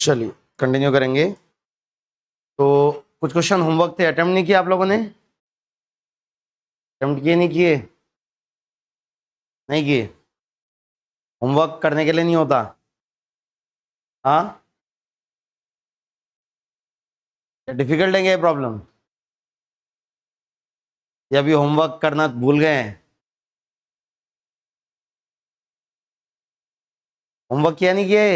चलिए कंटिन्यू करेंगे। तो कुछ क्वेश्चन होमवर्क थे, अटेम्प्ट नहीं किया आप लोगों ने? अटेम्प्ट किए नहीं किए? नहीं किए? होमवर्क करने के लिए नहीं होता? हाँ, डिफिकल्ट है क्या ये प्रॉब्लम, या अभी होमवर्क करना भूल गए हैं? होमवर्क किया नहीं किए?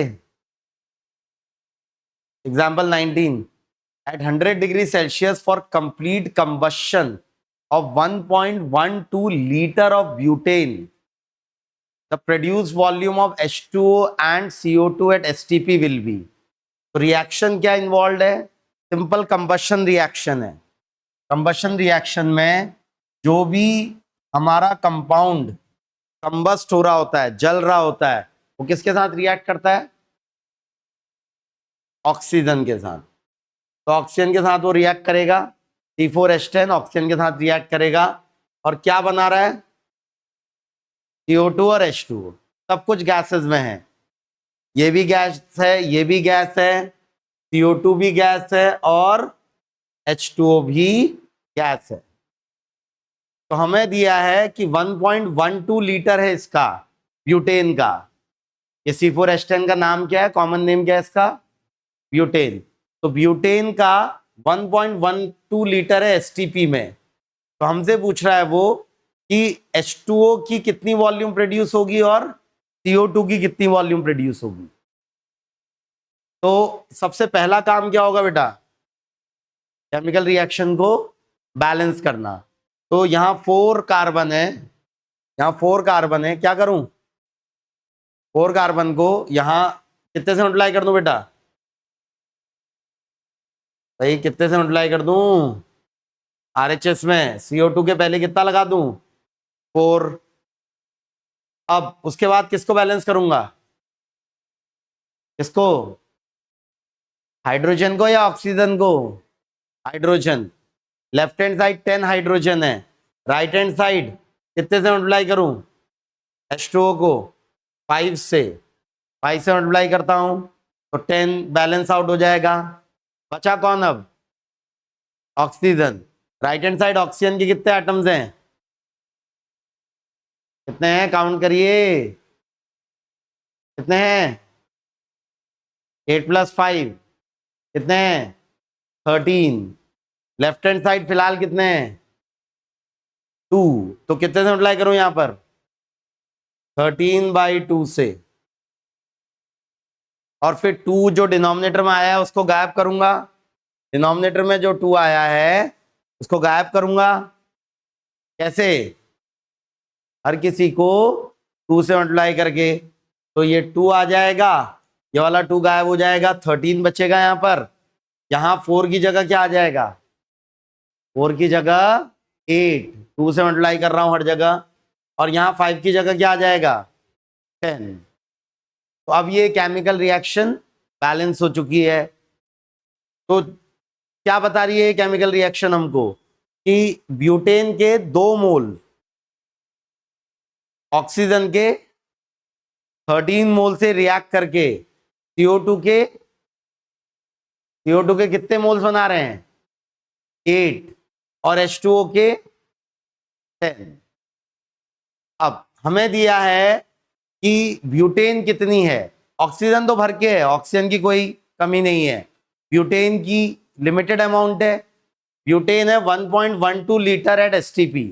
Example 19, at 100 degrees Celsius for complete combustion of 1.12 liter of butane, the produced volume of H2O and CO2 at STP will be। तो रिएक्शन क्या इन्वॉल्व है? सिंपल कंबशन रिएक्शन है। कंबशन रिएक्शन में जो भी हमारा कंपाउंड कंबस्ट हो रहा होता है, जल रहा होता है, वो किसके साथ रिएक्ट करता है? ऑक्सीजन के साथ। तो ऑक्सीजन के साथ वो रिएक्ट करेगा, C4H10 ऑक्सीजन के साथ रिएक्ट करेगा और क्या बना रहा है? CO2 और H2O। सब कुछ गैसेस में है, ये भी गैस है, ये भी गैस है, CO2 भी गैस है और H2O भी गैस है। तो हमें दिया है कि 1.12 लीटर है इसका, ब्यूटेन का। ये C4H10 का नाम क्या है, कॉमन नेम क्या है इसका? ब्यूटेन। तो ब्यूटेन का 1.12 लीटर है एसटीपी में। तो हमसे पूछ रहा है वो कि H2O की कितनी वॉल्यूम प्रोड्यूस होगी और CO2 की कितनी वॉल्यूम प्रोड्यूस होगी। तो सबसे पहला काम क्या होगा बेटा? केमिकल रिएक्शन को बैलेंस करना। तो यहां 4 कार्बन है, यहां 4 कार्बन है, क्या करूं? 4 कार्बन को यहां कितने से मल्टीप्लाई कर दूं बेटा? भाई कितने से मल्टीप्लाई कर दूं? RHS में CO2 के पहले कितना लगा दूं? 4। अब उसके बाद किसको बैलेंस करूंगा? किसको? हाइड्रोजन को या ऑक्सीजन को? Hydrogen. Left hand side 10 hydrogen है, राइट हैंड साइड कितने से मल्टीप्लाई करूं? H2O को 5 से, 5 से मल्टीप्लाई करता हूं तो 10 बैलेंस आउट हो जाएगा। बचा कौन अब? Oxygen. Right hand side oxygen के कितने एटम्स हैं? कितने हैं, काउंट करिए कितने हैं? 8 + 5 कितने हैं? 13। लेफ्ट हैंड साइड फिलहाल कितने हैं? 2। तो कितने से मल्टीप्लाई करूं यहां पर? 13/2 से। और फिर 2 जो डिनोमिनेटर में आया है उसको गायब करूंगा। डिनोमिनेटर में जो 2 आया है उसको गायब करूंगा। कैसे? हर किसी को 2 से मल्टीप्लाई करके। तो ये 2 आ जाएगा, ये वाला 2 गायब हो जाएगा, 13 बचेगा यहां पर। यहां 4 की जगह क्या आ जाएगा? 4 की जगह 8, 2 से मल्टीप्लाई कर रहा हूं हर जगह। और यहां 5 की जगह क्या आ जाएगा? 10। तो अब ये केमिकल रिएक्शन बैलेंस हो चुकी है। तो क्या बता रही है केमिकल रिएक्शन हमको? कि ब्यूटेन के 2 मोल ऑक्सीजन के 13 मोल से रिएक्ट करके CO2 के कितने मोल्स बना रहे हैं? 8 और H2O के 10। अब हमें दिया है कि ब्यूटेन कितनी है। ऑक्सीजन तो भर के है, ऑक्सीजन की कोई कमी नहीं है। ब्यूटेन की लिमिटेड अमाउंट है। ब्यूटेन है 1.12 लीटर एट STP।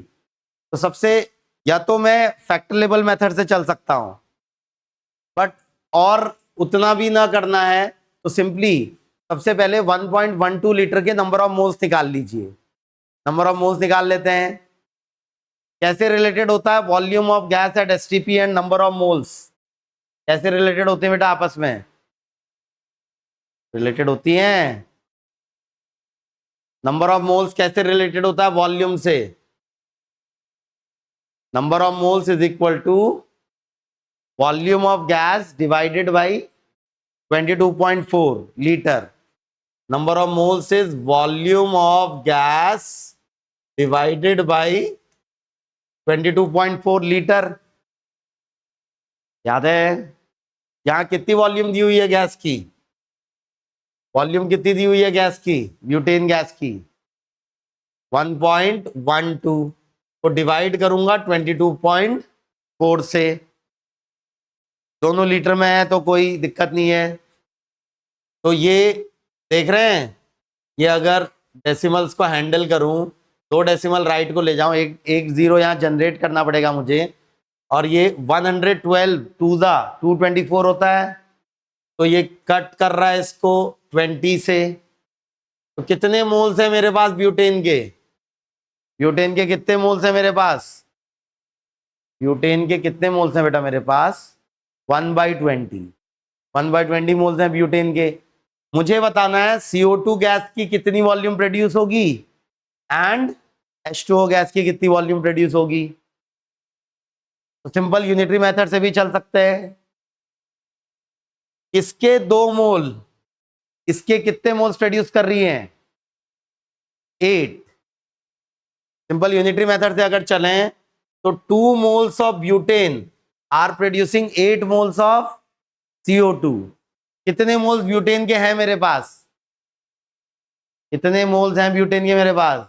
तो सबसे, या तो मैं फैक्टर लेवल मेथड से चल सकता हूं, बट और उतना भी ना करना है तो सिंपली सबसे पहले 1.12 लीटर के नंबर ऑफ मोल्स निकाल लीजिए। नंबर ऑफ मोल्स निकाल लेते हैं। कैसे रिलेटेड होता है volume of gas at STP and number of moles? कैसे रिलेटेड होते हैं बेटा आपस में? रिलेटेड होती हैं। नंबर ऑफ मोल्स कैसे रिलेटेड होता है वॉल्यूम से? Number of moles is equal to volume of gas divided by 22.4 litre. Number of moles is volume of gas divided by 22.4 litre. याद है? यहां कितनी वॉल्यूम दी हुई है गैस की? वॉल्यूम कितनी दी हुई है गैस की, ब्यूटेन गैस की 1.12, तो डिवाइड करूंगा 22.4 से, दोनों लीटर में है तो कोई दिक्कत नहीं है। तो ये देख रहे हैं, ये अगर डेसिमल्स को हैंडल करूं, 2 डेसिमल राइट को ले जाऊं, एक जीरो यहाँ जनरेट करना पड़ेगा मुझे, और ये 112 टू ज़ा 224 होता है, तो ये कट कर रहा है इसको 20 से। तो कितने मोल्स है मेरे पास ब्यूटेन के, ब्यूटेन के कितने मोल्स है मेरे पास, ब्यूटेन के कितने मोल्स हैं बेटा मेरे पास 1/20, 1/20 मोल्स हैं ब्यूटेन के। मुझे बताना है CO2 गैस की कितनी वॉल्यूम प्रोड्यूस होगी एंड H2O गैस की कितनी वॉल्यूम प्रोड्यूस होगी। तो सिंपल यूनिटरी मेथड से भी चल सकते हैं। इसके 2 मोल, इसके कितने मोल्स प्रोड्यूस कर रही हैं 8। सिंपल यूनिटरी मेथड से अगर चलें तो 2 moles of butane are producing 8 moles of CO2। कितने मोल्स ब्यूटेन के हैं मेरे पास, कितने मोल्स हैं ब्यूटेन के मेरे पास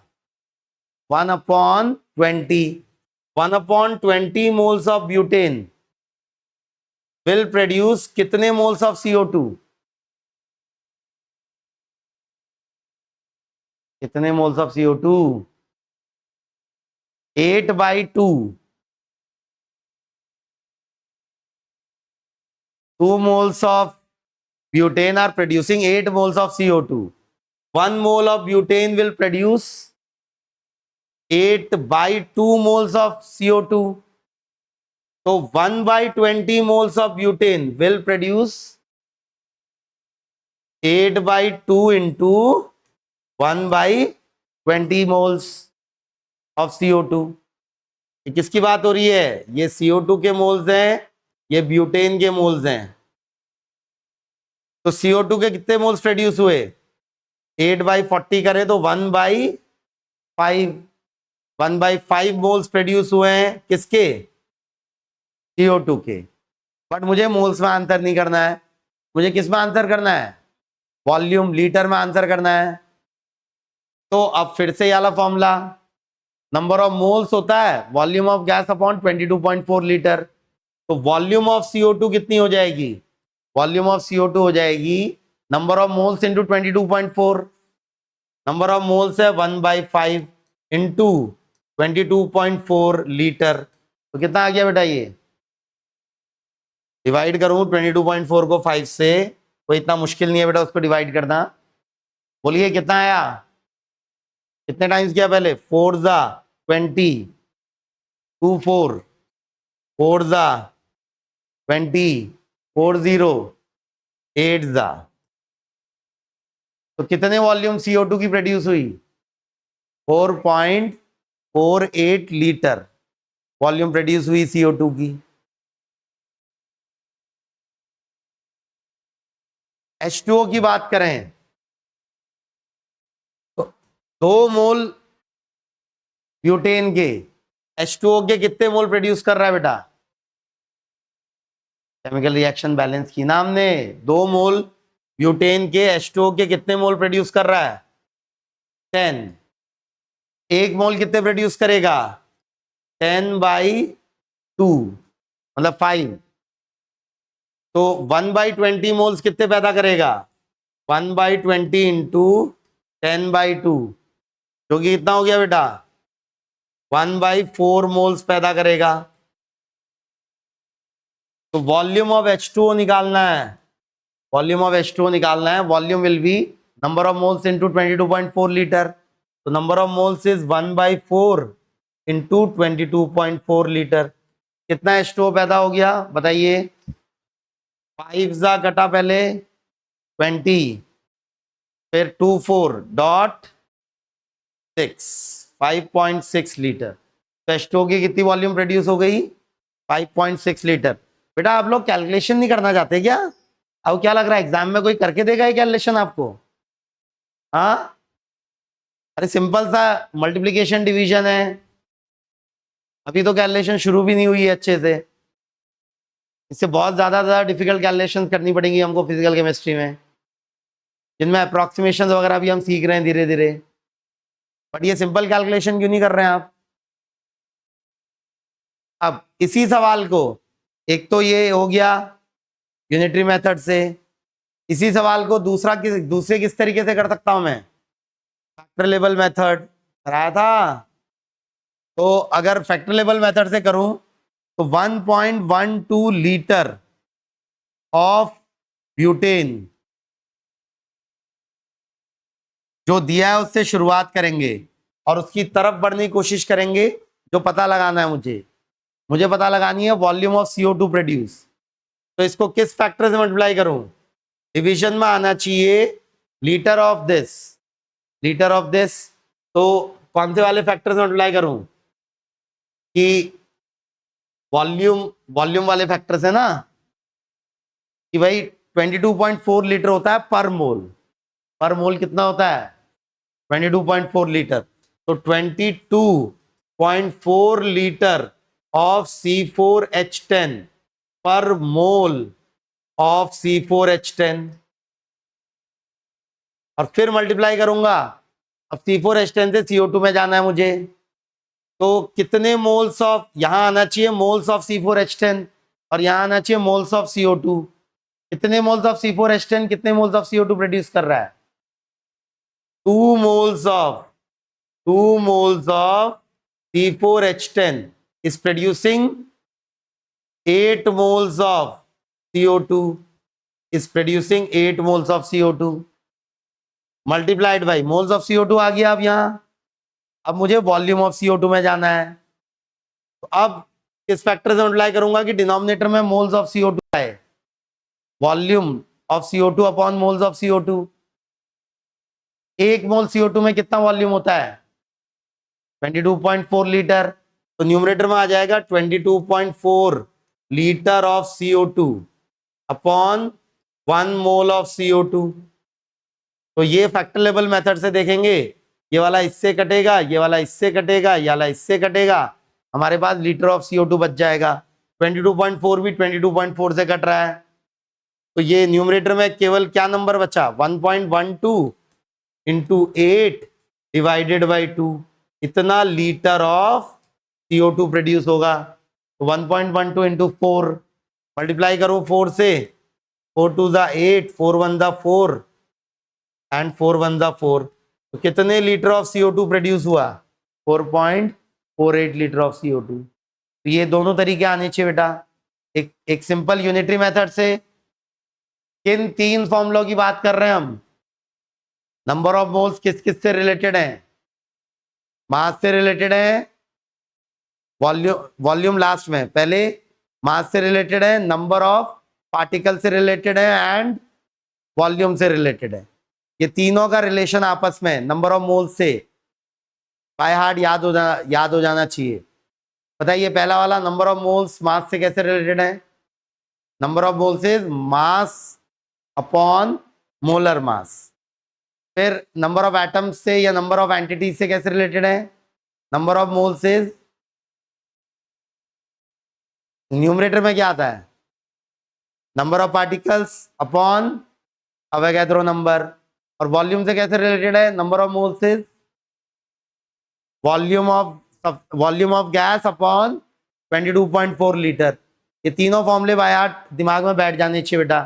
1/20, 1/20 moles of butane will produce कितने मोल्स ऑफ CO2, कितने moles of CO2 8/2, 2 moles of butane are producing 8 moles of CO2. 1 mole of butane will produce 8/2 moles of CO2. So 1/20 moles of butane will produce 8/2 into 1/20 moles of CO2। ये किसकी बात हो रही है, ये CO2 के moles हैं, ये ब्यूटेन के मोल्स हैं। तो CO2 के कितने मोल्स प्रोड्यूस हुए 8/40 करें तो 1/5, 1/5 मोल्स प्रोड्यूस हुए हैं किसके CO2 के। बट मुझे मोल्स में आंसर नहीं करना है, मुझे किस में आंसर करना है वॉल्यूम, लीटर में आंसर करना है। तो अब फिर से ये वाला फॉर्मूला, नंबर ऑफ मोल्स होता है volume of gas upon 22.4 litre. तो वॉल्यूम ऑफ CO2 कितनी हो जाएगी, वॉल्यूम ऑफ CO2 हो जाएगी number of moles into 22.4, number of moles है 1/5 इंटू 22.4 लीटर। तो कितना आ गया बेटा, ये डिवाइड करूं 22.4 को 5 से, कोई इतना मुश्किल नहीं है बेटा उसको डिवाइड करना। बोलिए कितना आया, कितने टाइम्स किया पहले 4 ज़ा 20, 2 4, 4 ज़ा 20, 4 0, 8 ज़ा। तो कितने वॉल्यूम CO2 की प्रोड्यूस हुई 4.48 लीटर वॉल्यूम प्रोड्यूस हुई CO2 की। H2O की बात करें तो 2 मोल ब्यूटेन के H2O के कितने मोल प्रोड्यूस कर रहा है बेटा, केमिकल रिएक्शन बैलेंस की नाम ने 2 मोल ब्यूटेन के H2O के कितने मोल प्रोड्यूस कर रहा है 10। 1 मोल कितने प्रोड्यूस करेगा 10/2 मतलब 5। तो 1/20 मोल्स कितने पैदा करेगा 1/20 इंटू 10/2, जो कि कितना हो गया बेटा 1/4 मोल्स पैदा करेगा। तो वॉल्यूम ऑफ H2O निकालना है, वॉल्यूम ऑफ H2O निकालना है, volume will be number of moles into 22.4 litre. तो number of moles is 1/4 into 22.4 litre. कितना H2O पैदा हो गया बताइए, 5 ज़ा कटा पहले 20, फिर 24.6, 5.6 लीटर। तो H2O की कितनी वॉल्यूम प्रोड्यूस हो गई 5.6 लीटर। बेटा आप लोग कैलकुलेशन नहीं करना चाहते क्या, अब क्या लग रहा है एग्जाम में कोई करके देगा ये कैलकुलेशन आपको, हाँ अरे सिंपल सा मल्टीप्लिकेशन डिवीजन है, अभी तो कैलकुलेशन शुरू भी नहीं हुई है अच्छे से, इससे बहुत ज्यादा डिफिकल्ट कैलकुलेशन करनी पड़ेंगी हमको फिजिकल केमिस्ट्री में। जिनमें अप्रोक्सीमेशन वगैरह भी हम सीख रहे हैं धीरे धीरे। बट ये सिंपल कैलकुलेशन क्यों नहीं कर रहे हैं आप? अब इसी सवाल को, एक तो ये हो गया यूनिटरी मेथड से, इसी सवाल को दूसरे किस तरीके से कर सकता हूं मैं? फैक्टर लेवल मेथड कराया था। तो अगर फैक्टर लेवल मेथड से करूं तो 1.12 लीटर ऑफ ब्यूटेन जो दिया है उससे शुरुआत करेंगे और उसकी तरफ बढ़ने की कोशिश करेंगे। जो पता लगाना है मुझे पता लगानी है वॉल्यूम ऑफ CO2 प्रोड्यूस। तो इसको किस फैक्टर से मल्टीप्लाई करूं? डिवीजन में आना चाहिए लीटर ऑफ दिस। तो कौन से वाले फैक्टर से मल्टीप्लाई करूं? कि वॉल्यूम वाले फैक्टर से ना, कि भाई 22.4 लीटर होता है पर मोल कितना होता है? 22.4 लीटर। तो 22.4 लीटर ऑफ C4H10 पर मोल ऑफ C4H10 और फिर मल्टीप्लाई करूंगा। अब C4H10 से CO2 में जाना है मुझे, तो कितने मोल्स ऑफ, यहां आना चाहिए मोल्स ऑफ C4H10 और यहां आना चाहिए मोल्स ऑफ CO2। कितने मोल्स ऑफ C4H10 कितने मोल्स ऑफ CO2 प्रोड्यूस कर रहा है? 2 moles of C4H10 is producing 8 moles of CO2 multiplied by moles of CO2 आ गया। अब यहां, अब मुझे वॉल्यूम ऑफ CO2 में जाना है। तो अब इस फैक्टर से मल्टीप्लाई करूंगा कि डिनोमिनेटर में मोल्स ऑफ CO2 आए, volume of CO2 upon moles of CO2। 1 mole CO2 में कितना वॉल्यूम होता है? 22.4 लीटर। तो न्यूमरेटर में आ जाएगा 22.4 litre of CO2 upon 1 mole of CO2। तो ये फैक्टर लेवल मेथड से देखेंगे, ये वाला इससे कटेगा, ये वाला इससे कटेगा, ये वाला इससे कटेगा, हमारे पास लीटर ऑफ CO2 बच जाएगा। 22.4 भी 22.4 से कट रहा है। तो ये न्यूमरेटर में केवल क्या नंबर बचा? 1.12 इंटू 8 डिवाइडेड बाई 2, इतना लीटर ऑफ CO2 प्रोड्यूस होगा। तो 1.12 इंटू 4 मल्टीप्लाई करो 4 से, 4 2 ज़ा 8, 4 1 ज़ा 4 एंड 4 1 ज़ा 4। तो कितने लीटर ऑफ CO2 प्रोड्यूस हुआ? 4.48 लीटर ऑफ CO2। तो ये दोनों तरीके आने चाहिए बेटा। एक सिंपल यूनिटरी मेथड से किन 3 फॉर्मूलों की बात कर रहे हैं हम? नंबर ऑफ मोल्स किस से रिलेटेड है? मास से रिलेटेड है, वॉल्यूम लास्ट में, पहले मास से रिलेटेड है, नंबर ऑफ पार्टिकल से रिलेटेड है एंड वॉल्यूम से रिलेटेड है। ये तीनों का रिलेशन आपस में नंबर ऑफ मोल्स से बाय हार्ट याद हो जाना चाहिए। बताइए पहला वाला नंबर ऑफ मोल्स मास से कैसे रिलेटेड है? Number of moles is mass upon molar मास। फिर नंबर ऑफ एटम्स से या नंबर ऑफ एंटिटीज से कैसे रिलेटेड है? Number of moles is, numerator में क्या आता है? Number of particles upon Avogadro number. और वॉल्यूम से कैसे रिलेटेड है? Number of moles is volume of gas upon 22.4 litre. ये तीनों फॉर्मूले बाय हार्ट दिमाग में बैठ जाने चाहिए बेटा।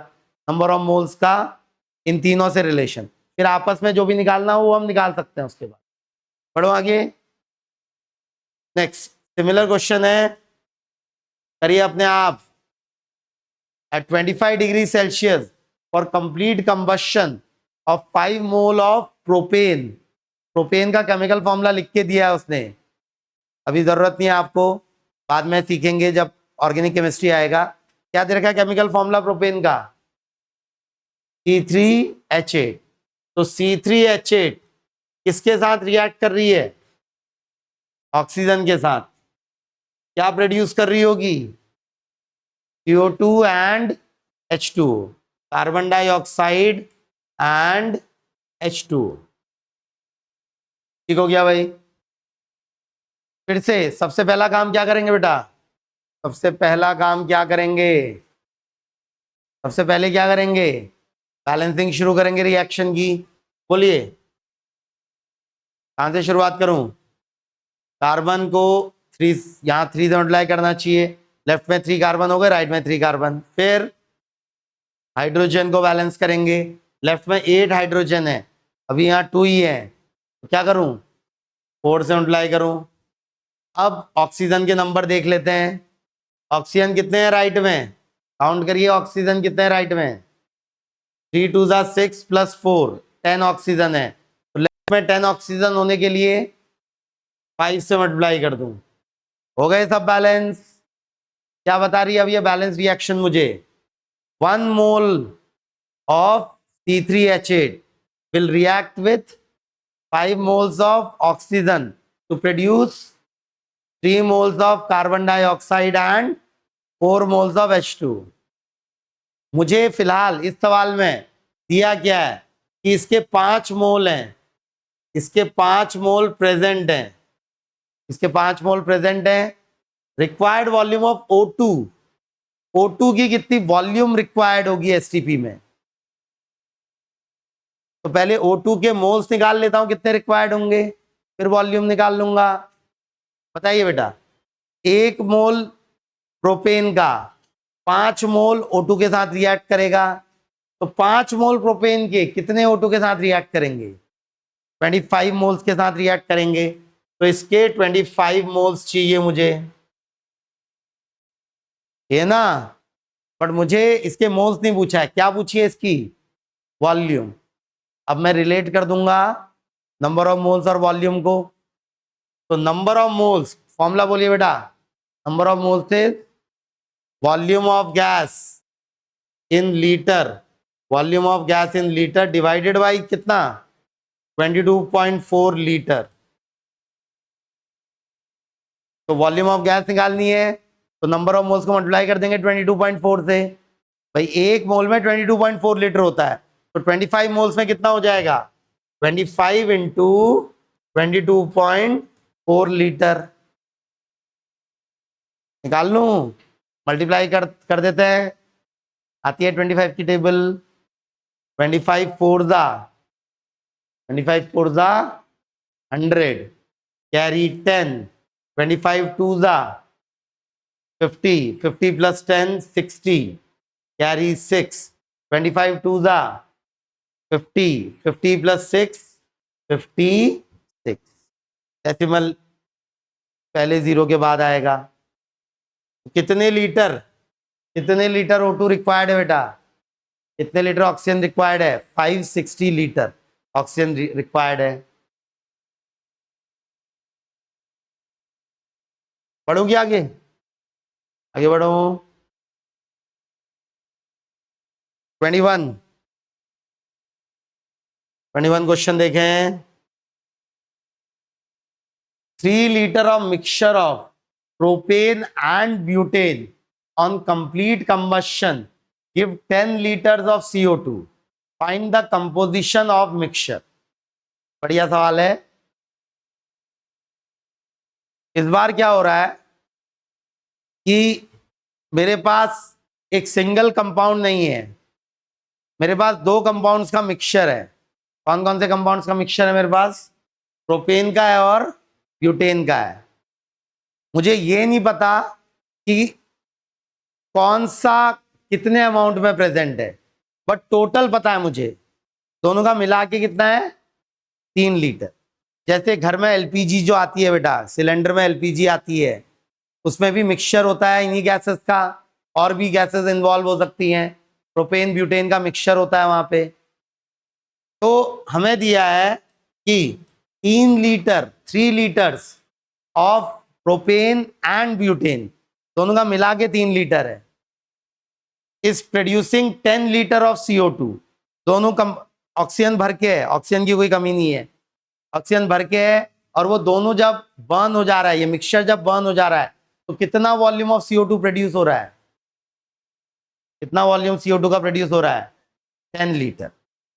नंबर ऑफ मोल्स का इन तीनों से रिलेशन, फिर आपस में जो भी निकालना हो वो हम निकाल सकते हैं उसके बाद। पढ़ो आगे। नेक्स्ट सिमिलर क्वेश्चन है, करिए अपने आप। At 25 degree Celsius for complete combustion of 5 mole of propane. Propane का केमिकल फॉर्मूला लिख के दिया है उसने, अभी जरूरत नहीं है आपको, बाद में सीखेंगे जब ऑर्गेनिक केमिस्ट्री आएगा। क्या दे रखा है केमिकल फॉर्मूला प्रोपेन का? C3H8। तो C3H8 किसके साथ रिएक्ट कर रही है? ऑक्सीजन के साथ। क्या प्रोड्यूस कर रही होगी? CO2 and H2, carbon dioxide and H2। ठीक हो गया भाई। फिर से सबसे पहला काम क्या करेंगे बेटा? सबसे पहला काम क्या करेंगे? सबसे पहले क्या करेंगे? बैलेंसिंग शुरू करेंगे रिएक्शन की। बोलिए कहां से शुरुआत करूं? कार्बन को 3, यहाँ 3 से मल्टीप्लाई करना चाहिए। लेफ्ट में 3 कार्बन हो गए, राइट में 3 कार्बन। फिर हाइड्रोजन को बैलेंस करेंगे। लेफ्ट में 8 हाइड्रोजन है, अभी यहाँ 2 ही है, तो क्या करूं? 4 से मल्टीप्लाई करूं। अब ऑक्सीजन के नंबर देख लेते हैं। ऑक्सीजन कितने हैं राइट में? काउंट करिए ऑक्सीजन कितने हैं राइट में। 3 2 6 + 4 10 ऑक्सीजन है। तो लेफ्ट में 10 ऑक्सीजन होने के लिए 5 से मल्टीप्लाई कर दूं। हो गए सब बैलेंस। क्या बता रही है अब ये बैलेंस रिएक्शन मुझे? 1 mole of C3H8 will react with 5 moles of oxygen to produce 3 moles of carbon dioxide and 4 moles of H2। मुझे फिलहाल इस सवाल में दिया क्या है कि इसके 5 मोल हैं, इसके 5 मोल प्रेजेंट हैं, इसके 5 मोल प्रेजेंट हैं। Required volume of O2, O2 की कितनी वॉल्यूम रिक्वायर्ड होगी एसटीपी में? तो पहले O2 के मोल्स निकाल लेता हूं कितने रिक्वायर्ड होंगे, फिर वॉल्यूम निकाल लूंगा। बताइए बेटा, 1 मोल प्रोपेन का 5 मोल O2 के साथ रिएक्ट करेगा, तो 5 मोल प्रोपेन के कितने O2 के साथ रिएक्ट करेंगे? 25 मोल्स के साथ रिएक्ट करेंगे। तो इसके 25 मोल्स चाहिए मुझे, है ना? बट मुझे इसके मोल्स नहीं पूछा है, क्या पूछिए इसकी? वॉल्यूम। अब मैं रिलेट कर दूंगा नंबर ऑफ मोल्स और वॉल्यूम को। तो नंबर ऑफ मोल्स, फॉर्मूला बोलिए बेटा। Number of moles is volume of gas in litre, volume of gas in litre divided by कितना? 22.4 लीटर। तो वॉल्यूम ऑफ गैस निकालनी है तो नंबर ऑफ मोल्स को मल्टीप्लाई कर देंगे 22.4 से। भाई 1 मोल में 22.4 लीटर होता है, तो 25 मोल्स में कितना हो जाएगा? 25 इंटू 22.4 लीटर। निकाल लूं? मल्टीप्लाई कर देते हैं। आती है 25 की टेबल। 25 4 100, carry 10, 25 2 50, 50 + 10 60, carry 6, 25 2 50, 50 + 6 56। डेसिमल पहले 0 के बाद आएगा। कितने लीटर O2 रिक्वायर्ड है बेटा? कितने लीटर ऑक्सीजन रिक्वायर्ड है? 560 लीटर ऑक्सीजन रिक्वायर्ड है। बढ़ूंगी आगे बढ़ो। 21 क्वेश्चन देखें। 3 litre of mixture of propane and butane on complete combustion give 10 liters of CO2, find the composition of mixture। बढ़िया सवाल है। इस बार क्या हो रहा है कि मेरे पास एक सिंगल कंपाउंड नहीं है, मेरे पास 2 कंपाउंड्स का मिक्सचर है। कौन कौन से कंपाउंड्स का मिक्सचर है मेरे पास? प्रोपेन का है और ब्यूटेन का है। मुझे ये नहीं पता कि कौन सा कितने अमाउंट में प्रेजेंट है, बट टोटल पता है मुझे। दोनों का मिला के कितना है? 3 लीटर। जैसे घर में एलपीजी जो आती है बेटा, सिलेंडर में एलपीजी आती है, उसमें भी मिक्सचर होता है इन्हीं गैसेस का, और भी गैसेस इन्वॉल्व हो सकती हैं। प्रोपेन ब्यूटेन का मिक्सचर होता है वहां पे। तो हमें दिया है कि 3 litres of propane and butane, दोनों का मिला के 3 लीटर है, is producing 10 litre of CO2। दोनों ऑक्सीजन भर के है, ऑक्सीजन की कोई कमी नहीं है, ऑक्सीजन भर के है। और वो दोनों जब बर्न हो जा रहा है, ये मिक्सचर जब बर्न हो जा रहा है, तो कितना वॉल्यूम ऑफ CO2 प्रोड्यूस हो रहा है? कितना वॉल्यूम CO2 का प्रोड्यूस हो रहा है? 10 लीटर।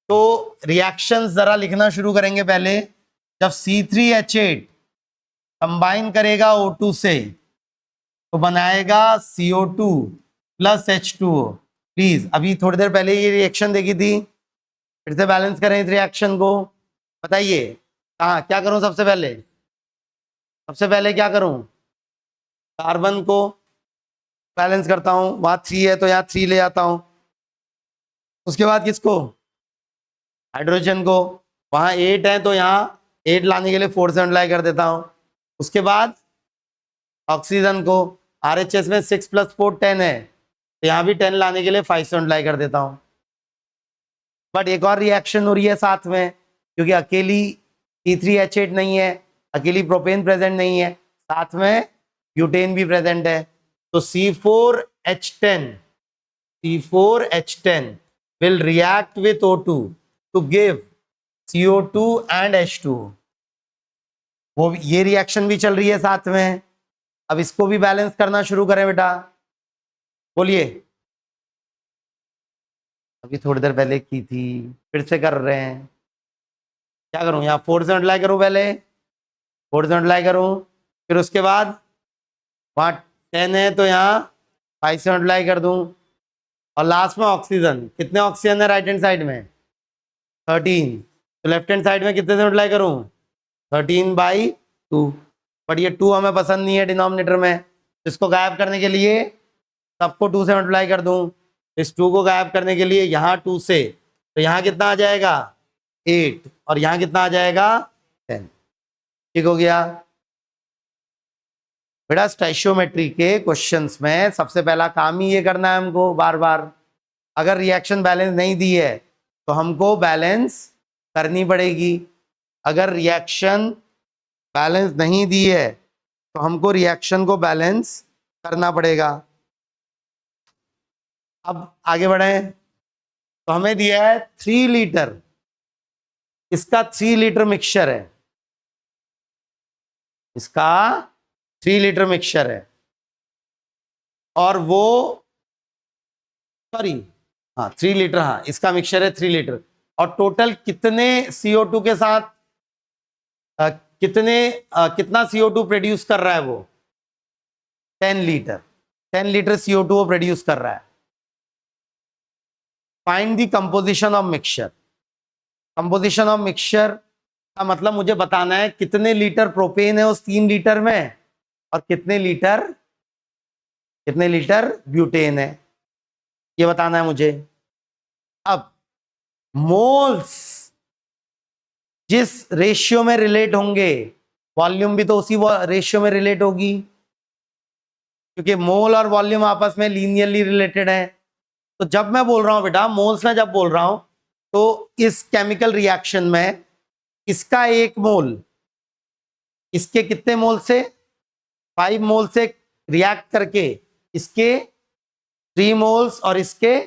तो रिएक्शंस जरा लिखना शुरू करेंगे। पहले जब C3H8 कंबाइन करेगा O2 से तो बनाएगा CO2 + H2O। प्लीज, अभी थोड़ी देर पहले ये रिएक्शन देखी थी, फिर से बैलेंस करें इस रिएक्शन को। बताइए कहाँ क्या करूं? सबसे पहले क्या करूं? कार्बन को बैलेंस करता हूं, वहां 3 है तो यहाँ 3 ले आता हूं। उसके बाद किसको? हाइड्रोजन को। वहां 8 है तो यहाँ 8 लाने के लिए 4 से मल्टीप्लाई कर देता हूं। उसके बाद ऑक्सीजन को, RHS में 6 + 4 10 है तो यहाँ भी 10 लाने के लिए 5 से मल्टीप्लाई कर देता हूं। बट एक और रिएक्शन हो रही है साथ में, क्योंकि अकेली C3H8 नहीं है, अकेली प्रोपेन प्रेजेंट नहीं है, साथ में ब्यूटेन भी प्रेजेंट है। तो C4H10 will react with O2 to give CO2 and H2। वो ये रिएक्शन भी चल रही है साथ में। अब इसको भी बैलेंस करना शुरू करें बेटा। बोलिए, अभी थोड़ी देर पहले की थी, फिर से कर रहे हैं। क्या करूं? यहाँ 4 से मल्टीप्लाई करूं, पहले 4 से मल्टीप्लाई करूं, फिर उसके बाद वहां 10 है तो यहाँ 5 से मल्टीप्लाई कर दूं, और लास्ट में ऑक्सीजन। कितने ऑक्सीजन है राइट हैंड साइड में? 13। तो लेफ्ट हैंड साइड में कितने से मल्टीप्लाई करूं? 13/2। बट ये 2 हमें पसंद नहीं है डिनोमिनेटर में, इसको गायब करने के लिए सबको 2 से मल्टीप्लाई कर दूं। इस 2 को गायब करने के लिए यहाँ 2 से, तो यहाँ कितना आ जाएगा? 8, और यहाँ कितना आ जाएगा? 10। ठीक हो गया बेटा। स्टोइचियोमेट्री के क्वेश्चंस में सबसे पहला काम ही ये करना है हमको बार बार। अगर रिएक्शन बैलेंस नहीं दी है तो हमको बैलेंस करनी पड़ेगी। अगर रिएक्शन बैलेंस नहीं दी है तो हमको रिएक्शन को बैलेंस करना पड़ेगा। अब आगे बढ़े तो हमें दिया है 3 लीटर, इसका 3 लीटर मिक्सचर है, इसका 3 लीटर मिक्सचर है, और वो सॉरी हाँ 3 लीटर, हाँ इसका मिक्सचर है 3 लीटर। और टोटल कितने CO2 के साथ कितना CO2 प्रोड्यूस कर रहा है वो? 10 लीटर। 10 लीटर CO2 वो प्रोड्यूस कर रहा है। Find the composition of mixture. Composition of mixture का मतलब मुझे बताना है कितने लीटर प्रोपेन है उस 3 लीटर में, और कितने लीटर ब्यूटेन है, ये बताना है मुझे। अब मोल्स जिस रेशियो में रिलेट होंगे, वॉल्यूम भी तो उसी रेशियो में रिलेट होगी, क्योंकि मोल और वॉल्यूम आपस में लीनियरली रिलेटेड है। तो जब मैं बोल रहा हूं बेटा मोल्स में, जब बोल रहा हूं तो इस केमिकल रिएक्शन में इसका 1 मोल इसके कितने मोल से? 5 मोल से रिएक्ट करके इसके 3 मोल्स और इसके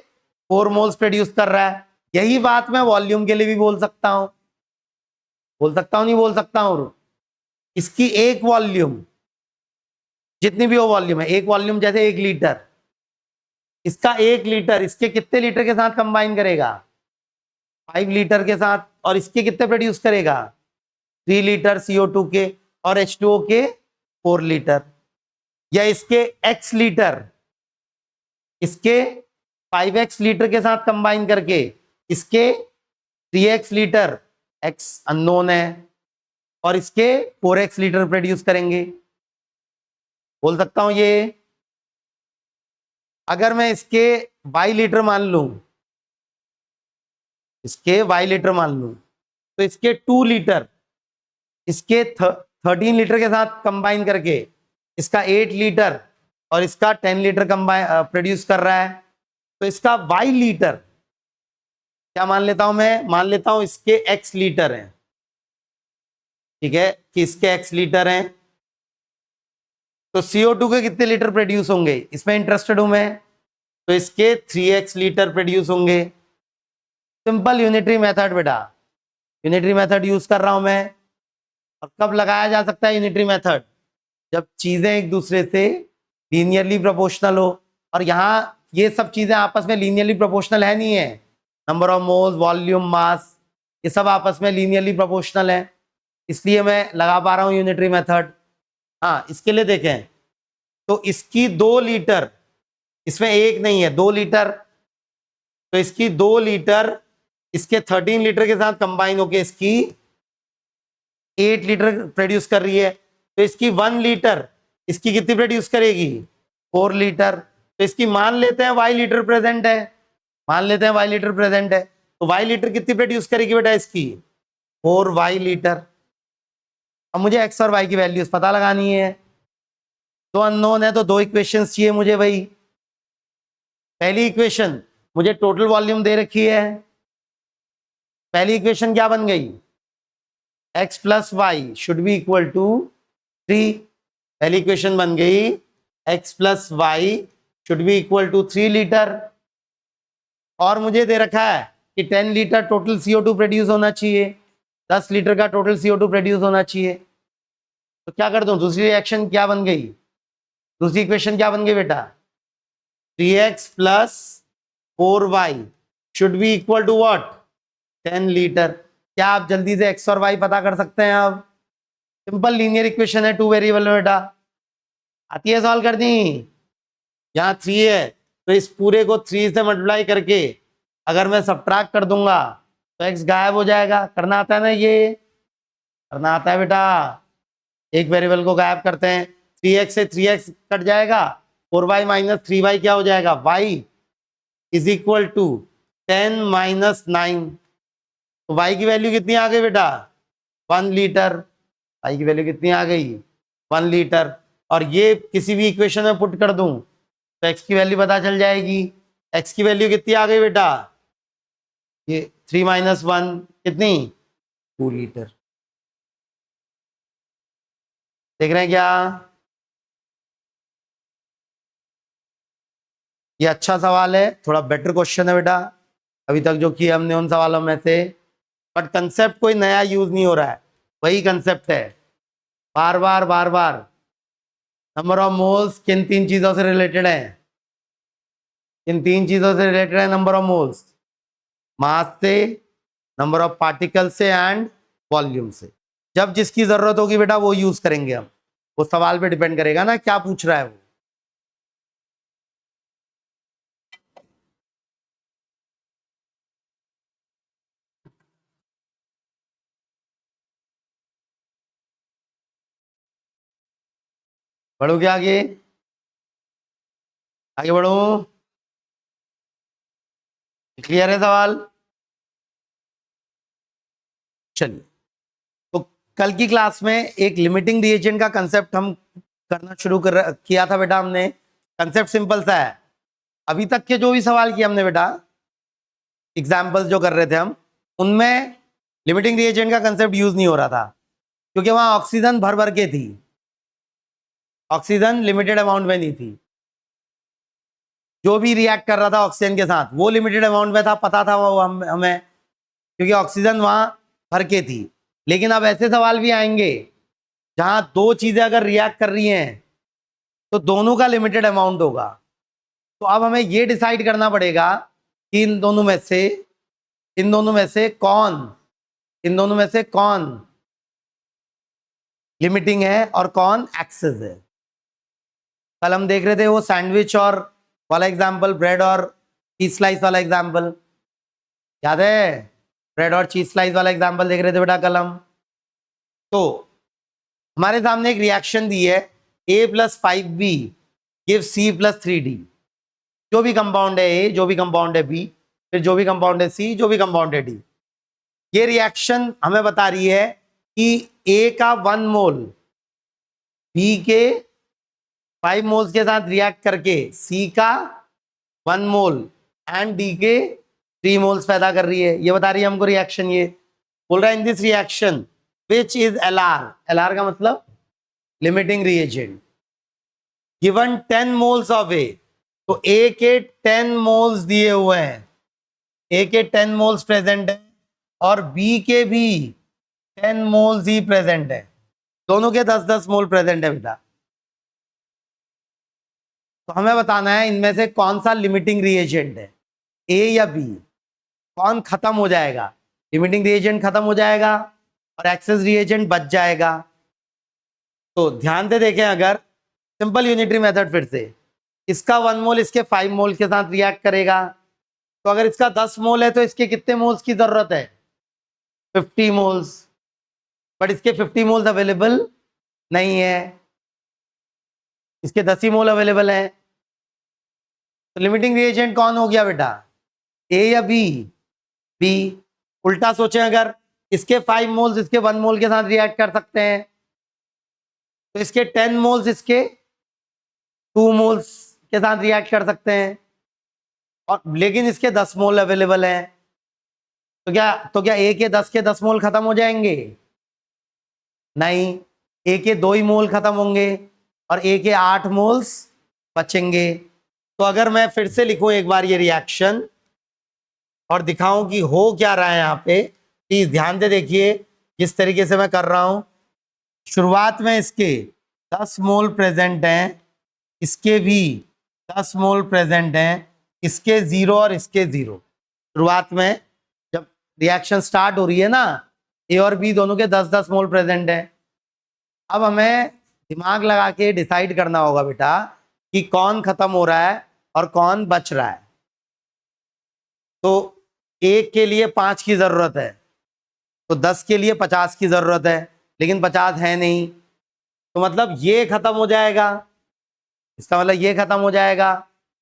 4 मोल्स प्रोड्यूस कर रहा है। यही बात मैं वॉल्यूम के लिए भी बोल सकता हूं, नहीं बोल सकता हूं? इसकी 1 वॉल्यूम, जितनी भी वो वॉल्यूम है, 1 वॉल्यूम जैसे 1 लीटर, इसका 1 लीटर इसके कितने लीटर के साथ कंबाइन करेगा? 5 लीटर के साथ। और इसके कितने प्रोड्यूस करेगा? 3 लीटर CO2 के, और H2O के 4 लीटर। या इसके X लीटर इसके 5X लीटर के साथ कंबाइन करके इसके 3X लीटर, X अननोन है, और इसके 4X लीटर प्रोड्यूस करेंगे। बोल सकता हूं ये। अगर मैं इसके Y लीटर मान लूं, तो इसके 2 लीटर इसके 13 लीटर के साथ कंबाइन करके इसका 8 लीटर और इसका 10 लीटर कंबाइन प्रोड्यूस कर रहा है। तो इसका Y लीटर क्या मान लेता हूं मैं? मान लेता हूं इसके X लीटर हैं, ठीक है, कि इसके X लीटर हैं। तो CO2 के कितने लीटर प्रोड्यूस होंगे, इसमें इंटरेस्टेड हूं मैं। तो इसके 3X लीटर प्रोड्यूस होंगे। सिंपल यूनिटरी मेथड बेटा, यूनिटरी मेथड यूज कर रहा हूं मैं। और कब लगाया जा सकता है यूनिटरी मेथड? जब चीजें एक दूसरे से लीनियरली प्रोपोर्शनल हो। और यहाँ ये सब चीजें आपस में लीनियरली प्रोपोर्शनल है नहीं है, नंबर ऑफ मोल्स, वॉल्यूम, मास, ये सब आपस में लीनियरली प्रोपोर्शनल है, इसलिए मैं लगा पा रहा हूँ यूनिटरी मेथड। हाँ इसके लिए देखें तो इसकी 2 लीटर, इसमें 1 नहीं है 2 लीटर, तो इसकी 2 लीटर इसके 13 लीटर के साथ कंबाइन होके इसकी 8 लीटर प्रोड्यूस कर रही है, तो इसकी 1 लीटर इसकी कितनी प्रोड्यूस करेगी? 4 लीटर। तो इसकी मान लेते हैं y लीटर प्रेजेंट है, मान लेते हैं y लीटर प्रेजेंट है, तो y लीटर कितनी प्रोड्यूस करेगी बेटा? इसकी 4y लीटर। अब मुझे x और y की वैल्यूज पता लगानी है। दो अननोन है तो दो इक्वेशंस चाहिए मुझे भाई। पहली इक्वेशन मुझे टोटल वॉल्यूम दे रखी है। पहली इक्वेशन क्या बन गई? x plus Y should be equal to 3। पहली इक्वेशन बन गई x plus Y should be equal to 3 litre. और मुझे दे रखा है कि 10 लीटर टोटल CO2 प्रोड्यूस होना चाहिए, 10 लीटर का टोटल CO2 प्रोड्यूस होना चाहिए। तो क्या कर दूं? दूसरी रिएक्शन क्या बन गई? दूसरी इक्वेशन क्या बन गई बेटा? 3x plus 4y should be equal to what? 10 litre. क्या आप जल्दी से x और y पता कर सकते हैं? अब सिंपल लीनियर इक्वेशन है, 2 वेरिएबल में बेटा। आती है सॉल्व कर दी? यहाँ 3 है तो इस पूरे को 3 से मल्टीप्लाई करके अगर मैं सब्ट्रैक्ट कर दूंगा तो x गायब हो जाएगा। करना आता है ना? ये करना आता है बेटा। एक वेरिएबल को गायब करते हैं, 3x से 3x कट जाएगा, 4y माइनस 3y क्या हो जाएगा? y is equal to 10 minus 9। तो y की वैल्यू कितनी आ गई बेटा? 1 लीटर। y की वैल्यू कितनी आ गई? 1 लीटर। और ये किसी भी इक्वेशन में पुट कर दूं तो x की वैल्यू पता चल जाएगी। x की वैल्यू कितनी आ गई बेटा? ये 3 माइनस 1 कितनी? 2 लीटर। देख रहे हैं क्या? ये अच्छा सवाल है, थोड़ा बेटर क्वेश्चन है बेटा अभी तक जो किए हमने उन सवालों में से। बट कंसेप्ट कोई नया यूज नहीं हो रहा है, वही कंसेप्ट है। बार बार बार बार नंबर ऑफ मोल्स किन 3 चीजों से रिलेटेड है? किन 3 चीजों से रिलेटेड है नंबर ऑफ मोल्स? मास से, नंबर ऑफ पार्टिकल से एंड वॉल्यूम से। जब जिसकी जरूरत होगी बेटा वो यूज करेंगे हम। वो सवाल पे डिपेंड करेगा ना क्या पूछ रहा है वो। बढ़ो क्या आगे? आगे बढ़ो। क्लियर है सवाल? चलिए, तो कल की क्लास में एक लिमिटिंग रिएजेंट का कंसेप्ट हम करना शुरू किया था बेटा हमने। कंसेप्ट सिंपल सा है। अभी तक के जो भी सवाल किए हमने बेटा, एग्जाम्पल्स जो कर रहे थे हम, उनमें लिमिटिंग रिएजेंट का कंसेप्ट यूज नहीं हो रहा था क्योंकि वहां ऑक्सीजन भर भर के थी, ऑक्सीजन लिमिटेड अमाउंट में नहीं थी। जो भी रिएक्ट कर रहा था ऑक्सीजन के साथ वो लिमिटेड अमाउंट में था, पता था वो हमें, क्योंकि ऑक्सीजन वहां भर के थी। लेकिन अब ऐसे सवाल भी आएंगे जहां दो चीजें अगर रिएक्ट कर रही हैं तो दोनों का लिमिटेड अमाउंट होगा। तो अब हमें ये डिसाइड करना पड़ेगा कि इन दोनों में से कौन लिमिटिंग है और कौन एक्सेस है। कल हम देख रहे थे वो सैंडविच और वाला एग्जाम्पल, ब्रेड और चीज स्लाइस वाला एग्जाम्पल, याद है? ब्रेड और चीज स्लाइस वाला एग्जाम्पल देख रहे थे बेटा कल हम। तो हमारे सामने एक रिएक्शन दी है, A plus 5B give C plus 3D। जो भी कंपाउंड है A, जो भी कंपाउंड है B, फिर जो भी कंपाउंड है C, जो भी कंपाउंड है D। ये रिएक्शन हमें बता रही है कि A का 1 मोल B के 5 मोल्स के साथ रिएक्ट करके C का 1 मोल एंड D के 3 मोल्स पैदा कर रही है। ये बता रही है हमको रिएक्शन। ये बोल रहा है in this reaction which is LR का मतलब limiting reagent, given 10 moles of A। तो A के 10 मोल्स दिए हुए हैं, A के 10 मोल्स प्रेजेंट है और B के भी 10 मोल्स ही प्रेजेंट है। दोनों के 10-10 मोल प्रेजेंट है बेटा। तो हमें बताना है इनमें से कौन सा लिमिटिंग रिएजेंट है, A या B। कौन खत्म हो जाएगा? लिमिटिंग रिएजेंट खत्म हो जाएगा और एक्सेस रिएजेंट बच जाएगा। तो ध्यान से देखें, अगर सिंपल यूनिटरी मेथड, फिर से इसका 1 मोल इसके 5 मोल के साथ रिएक्ट करेगा, तो अगर इसका 10 मोल है तो इसके कितने मोल्स की जरूरत है? 50 मोल्स। बट इसके 50 मोल्स अवेलेबल नहीं है, इसके 10 ही मोल अवेलेबल है। तो लिमिटिंग रिएजेंट कौन हो गया बेटा, ए या बी? बी। उल्टा सोचें, अगर इसके 5 मोल्स इसके 1 मोल के साथ रिएक्ट कर सकते हैं, तो इसके 10 मोल्स इसके 2 मोल्स के साथ रिएक्ट कर सकते हैं, और लेकिन इसके 10 मोल अवेलेबल हैं। तो क्या ए के 10 मोल खत्म हो जाएंगे? नहीं, ए के 2 ही मोल खत्म होंगे और ए के 8 मोल्स बचेंगे। तो अगर मैं फिर से लिखूं एक बार ये रिएक्शन और दिखाऊं कि हो क्या रहा है यहाँ पे, प्लीज ध्यान से देखिए जिस तरीके से मैं कर रहा हूं। शुरुआत में इसके 10 मोल प्रेजेंट हैं, इसके भी 10 मोल प्रेजेंट हैं, इसके 0 और इसके 0। शुरुआत में जब रिएक्शन स्टार्ट हो रही है ना, ए और बी दोनों के 10-10 मोल प्रेजेंट हैं। अब हमें दिमाग लगा के डिसाइड करना होगा बेटा कि कौन खत्म हो रहा है और कौन बच रहा है। तो एक के लिए 5 की जरूरत है, तो 10 के लिए 50 की जरूरत है, लेकिन 50 है नहीं, तो मतलब ये खत्म हो जाएगा, इसका मतलब ये खत्म हो जाएगा।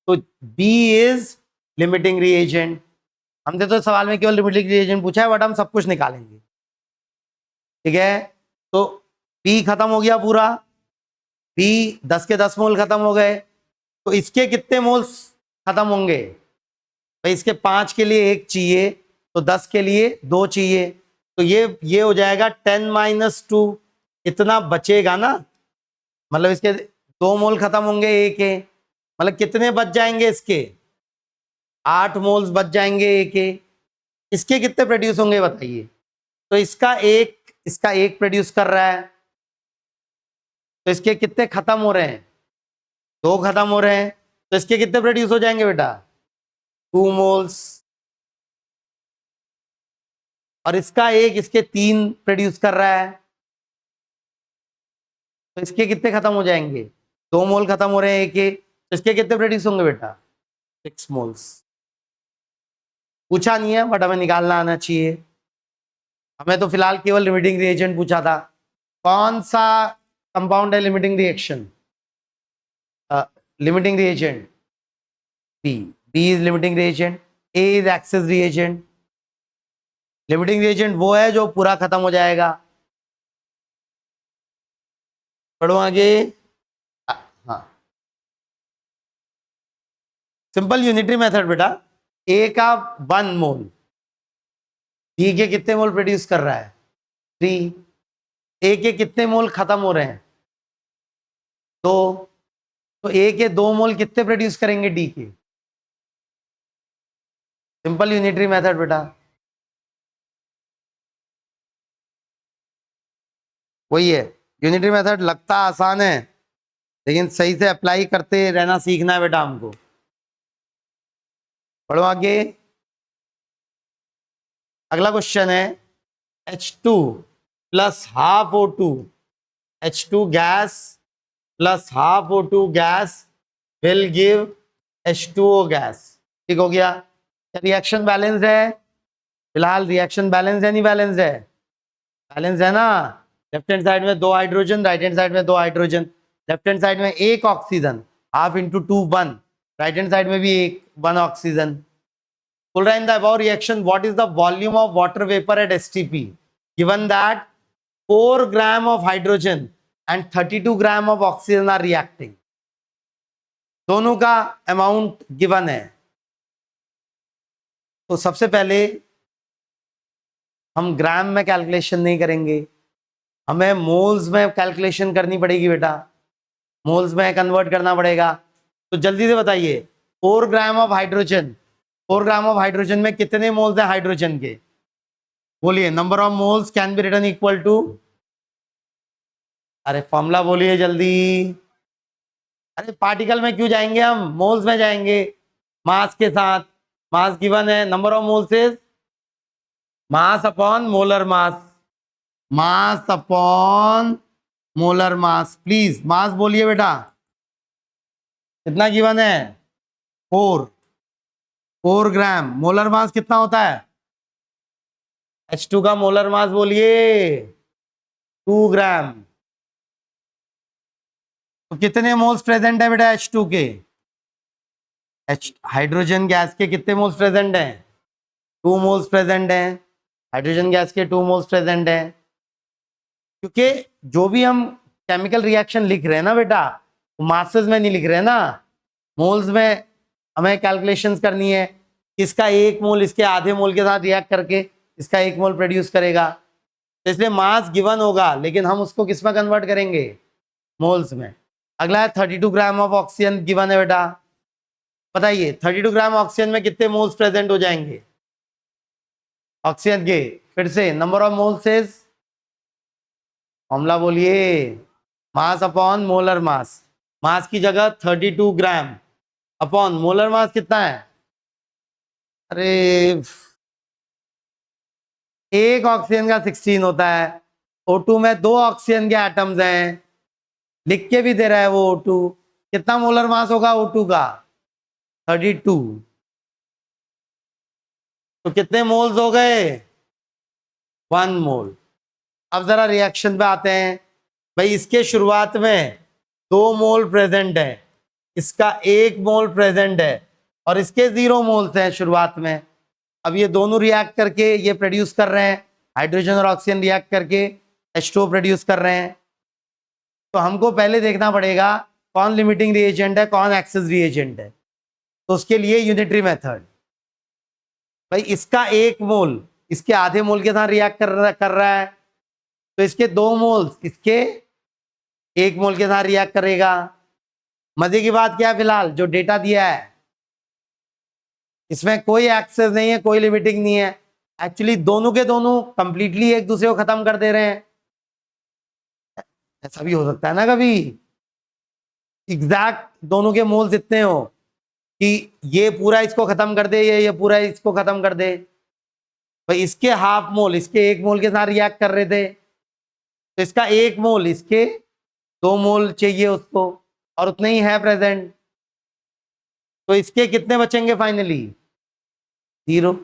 तो B इज लिमिटिंग रिएजेंट। हमने तो सवाल में केवल लिमिटिंग रिएजेंट पूछा है, बट हम सब कुछ निकालेंगे, ठीक है। तो B खत्म हो गया पूरा, B 10 के 10 मोल खत्म हो गए। तो इसके कितने मोल्स खत्म होंगे भाई? इसके 5 के लिए 1 चाहिए, तो 10 के लिए 2 चाहिए, तो ये हो जाएगा 10-2। इतना बचेगा ना, मतलब इसके 2 मोल खत्म होंगे ए के, मतलब कितने बच जाएंगे? इसके 8 मोल्स बच जाएंगे ए के। इसके कितने प्रोड्यूस होंगे बताइए? तो इसका एक प्रोड्यूस कर रहा है, तो इसके कितने खत्म हो रहे हैं? 2 खत्म हो रहे हैं, तो इसके कितने प्रोड्यूस हो जाएंगे बेटा? 2 मोल्स। और इसका इसके 3 प्रोड्यूस कर रहा है, तो इसके कितने खत्म हो जाएंगे? 2 मोल खत्म हो रहे हैं एक के, तो इसके कितने प्रोड्यूस होंगे बेटा? 6 मोल्स। पूछा नहीं है, बट हमें निकालना आना चाहिए। हमें तो फिलहाल केवल लिमिटिंग रिएजेंट पूछा था। कौन सा कंपाउंड है limiting reaction, limiting reagent? B. B is limiting reagent, A is excess reagent. Limiting reagent वो है जो पूरा खत्म हो जाएगा। पढ़ो आगे। हाँ, सिंपल यूनिटरी मेथड बेटा। ए का 1 मोल बी के कितने मोल प्रोड्यूस कर रहा है? 3। ए के कितने मोल खत्म हो रहे हैं? 2। तो ए के 2 मोल कितने प्रोड्यूस करेंगे डी के? सिंपल यूनिटरी मेथड बेटा, वही है यूनिटरी मेथड। लगता आसान है, लेकिन सही से अप्लाई करते रहना सीखना है बेटा हमको। पढ़ो आगे। अगला क्वेश्चन है H2 plus half O2, H2 gas plus half O2 gas will give H2O gas. ठीक हो गया? रिएक्शन बैलेंस्ड है? फिलहाल रिएक्शन बैलेंस है नहीं बैलेंस है? बैलेंस है ना। लेफ्ट हैंड साइड में 2 हाइड्रोजन, राइट हैंड साइड में 2 हाइड्रोजन। लेफ्ट हैंड साइड में 1 oxygen, half into 2 1। Right hand side में भी 1 ऑक्सीजन। बोल रहा है in the above reaction what is the volume of water vapour at STP given that 4 gram of hydrogen and 32 gram of oxygen are reacting. दोनों का amount given है। तो सबसे पहले हम ग्राम में कैलकुलेशन नहीं करेंगे, हमें मोल्स में कैलकुलेशन करनी पड़ेगी बेटा, मोल्स में कन्वर्ट करना पड़ेगा। तो जल्दी से बताइए 4 gram of hydrogen, 4 gram of hydrogen में कितने मोल्स हैं हाइड्रोजन के? बोलिए। Number of moles can be written equal to, अरे फॉर्मूला बोलिए जल्दी। अरे पार्टिकल में क्यों जाएंगे हम, मोल्स में जाएंगे, मास के साथ। मास गिवन है, number of moles is mass upon molar mass, mass upon molar mass. Please mass बोलिए बेटा, कितना गिवन है? 4। 4 ग्राम। मोलर मास कितना होता है? H2 का मोलर मास बोलिए 2 ग्राम। तो कितने मोल्स प्रेजेंट है बेटा H2 के? हाइड्रोजन गैस के कितने मोल्स प्रेजेंट हैं? 2 मोल्स प्रेजेंट हैं। हाइड्रोजन गैस के 2 मोल्स प्रेजेंट हैं। क्योंकि जो भी हम केमिकल रिएक्शन लिख रहे हैं ना बेटा, वो मासेस में नहीं लिख रहे हैं ना, मोल्स में हमें कैलकुलेशंस करनी है। इसका 1 मोल इसके आधे मोल के साथ रिएक्ट करके इसका 1 मोल प्रोड्यूस करेगा। तो इसलिए मास गिवन होगा, लेकिन हम उसको किस में कन्वर्ट करेंगे? मोल्स में। अगला है 32 ग्राम ऑफ ऑक्सीजन गिवन है बेटा। बताइए 32 ग्राम ऑक्सीजन में कितने मोल्स प्रेजेंट हो जाएंगे ऑक्सीजन के? फिर से number of moles is, formula बोलिए, मास अपॉन मोलर मास। मास की जगह 32 ग्राम अपॉन मोलर मास कितना है? अरे एक ऑक्सीजन का 16 होता है। O2 में 2 ऑक्सीजन के एटम्स हैं, लिख के भी दे रहा है वो O2। कितना मोलर मास होगा O2 का? 32। तो कितने मोल्स हो गए? 1 मोल। अब जरा रिएक्शन पे आते हैं। भाई इसके शुरुआत में 2 मोल प्रेजेंट है, इसका 1 मोल प्रेजेंट है, और इसके 0 मोल्स हैं शुरुआत में। अब ये दोनों रिएक्ट करके ये प्रोड्यूस कर रहे हैं, हाइड्रोजन और ऑक्सीजन रिएक्ट करके H2O प्रोड्यूस कर रहे हैं। तो हमको पहले देखना पड़ेगा कौन लिमिटिंग रिएजेंट है, कौन एक्सेस रिएजेंट है। तो उसके लिए यूनिटरी मेथड। भाई इसका 1 मोल इसके आधे मोल के साथ रिएक्ट कर रहा है, तो इसके 2 मोल्स इसके 1 मोल के साथ रिएक्ट करेगा। मजे की बात क्या है, फिलहाल जो डेटा दिया है इसमें कोई एक्सेस नहीं है, कोई लिमिटिंग नहीं है। एक्चुअली दोनों के दोनों कंप्लीटली एक दूसरे को खत्म कर दे रहे हैं। ऐसा भी हो सकता है ना कभी, एग्जैक्ट दोनों के मोल्स इतने हो कि ये पूरा इसको खत्म कर दे, ये पूरा इसको खत्म कर दे। भाई इसके हाफ मोल इसके 1 मोल के साथ रिएक्ट कर रहे थे, तो इसका 1 मोल इसके 2 मोल चाहिए उसको, और उतने ही है प्रेजेंट। तो इसके कितने बचेंगे फाइनली? 0।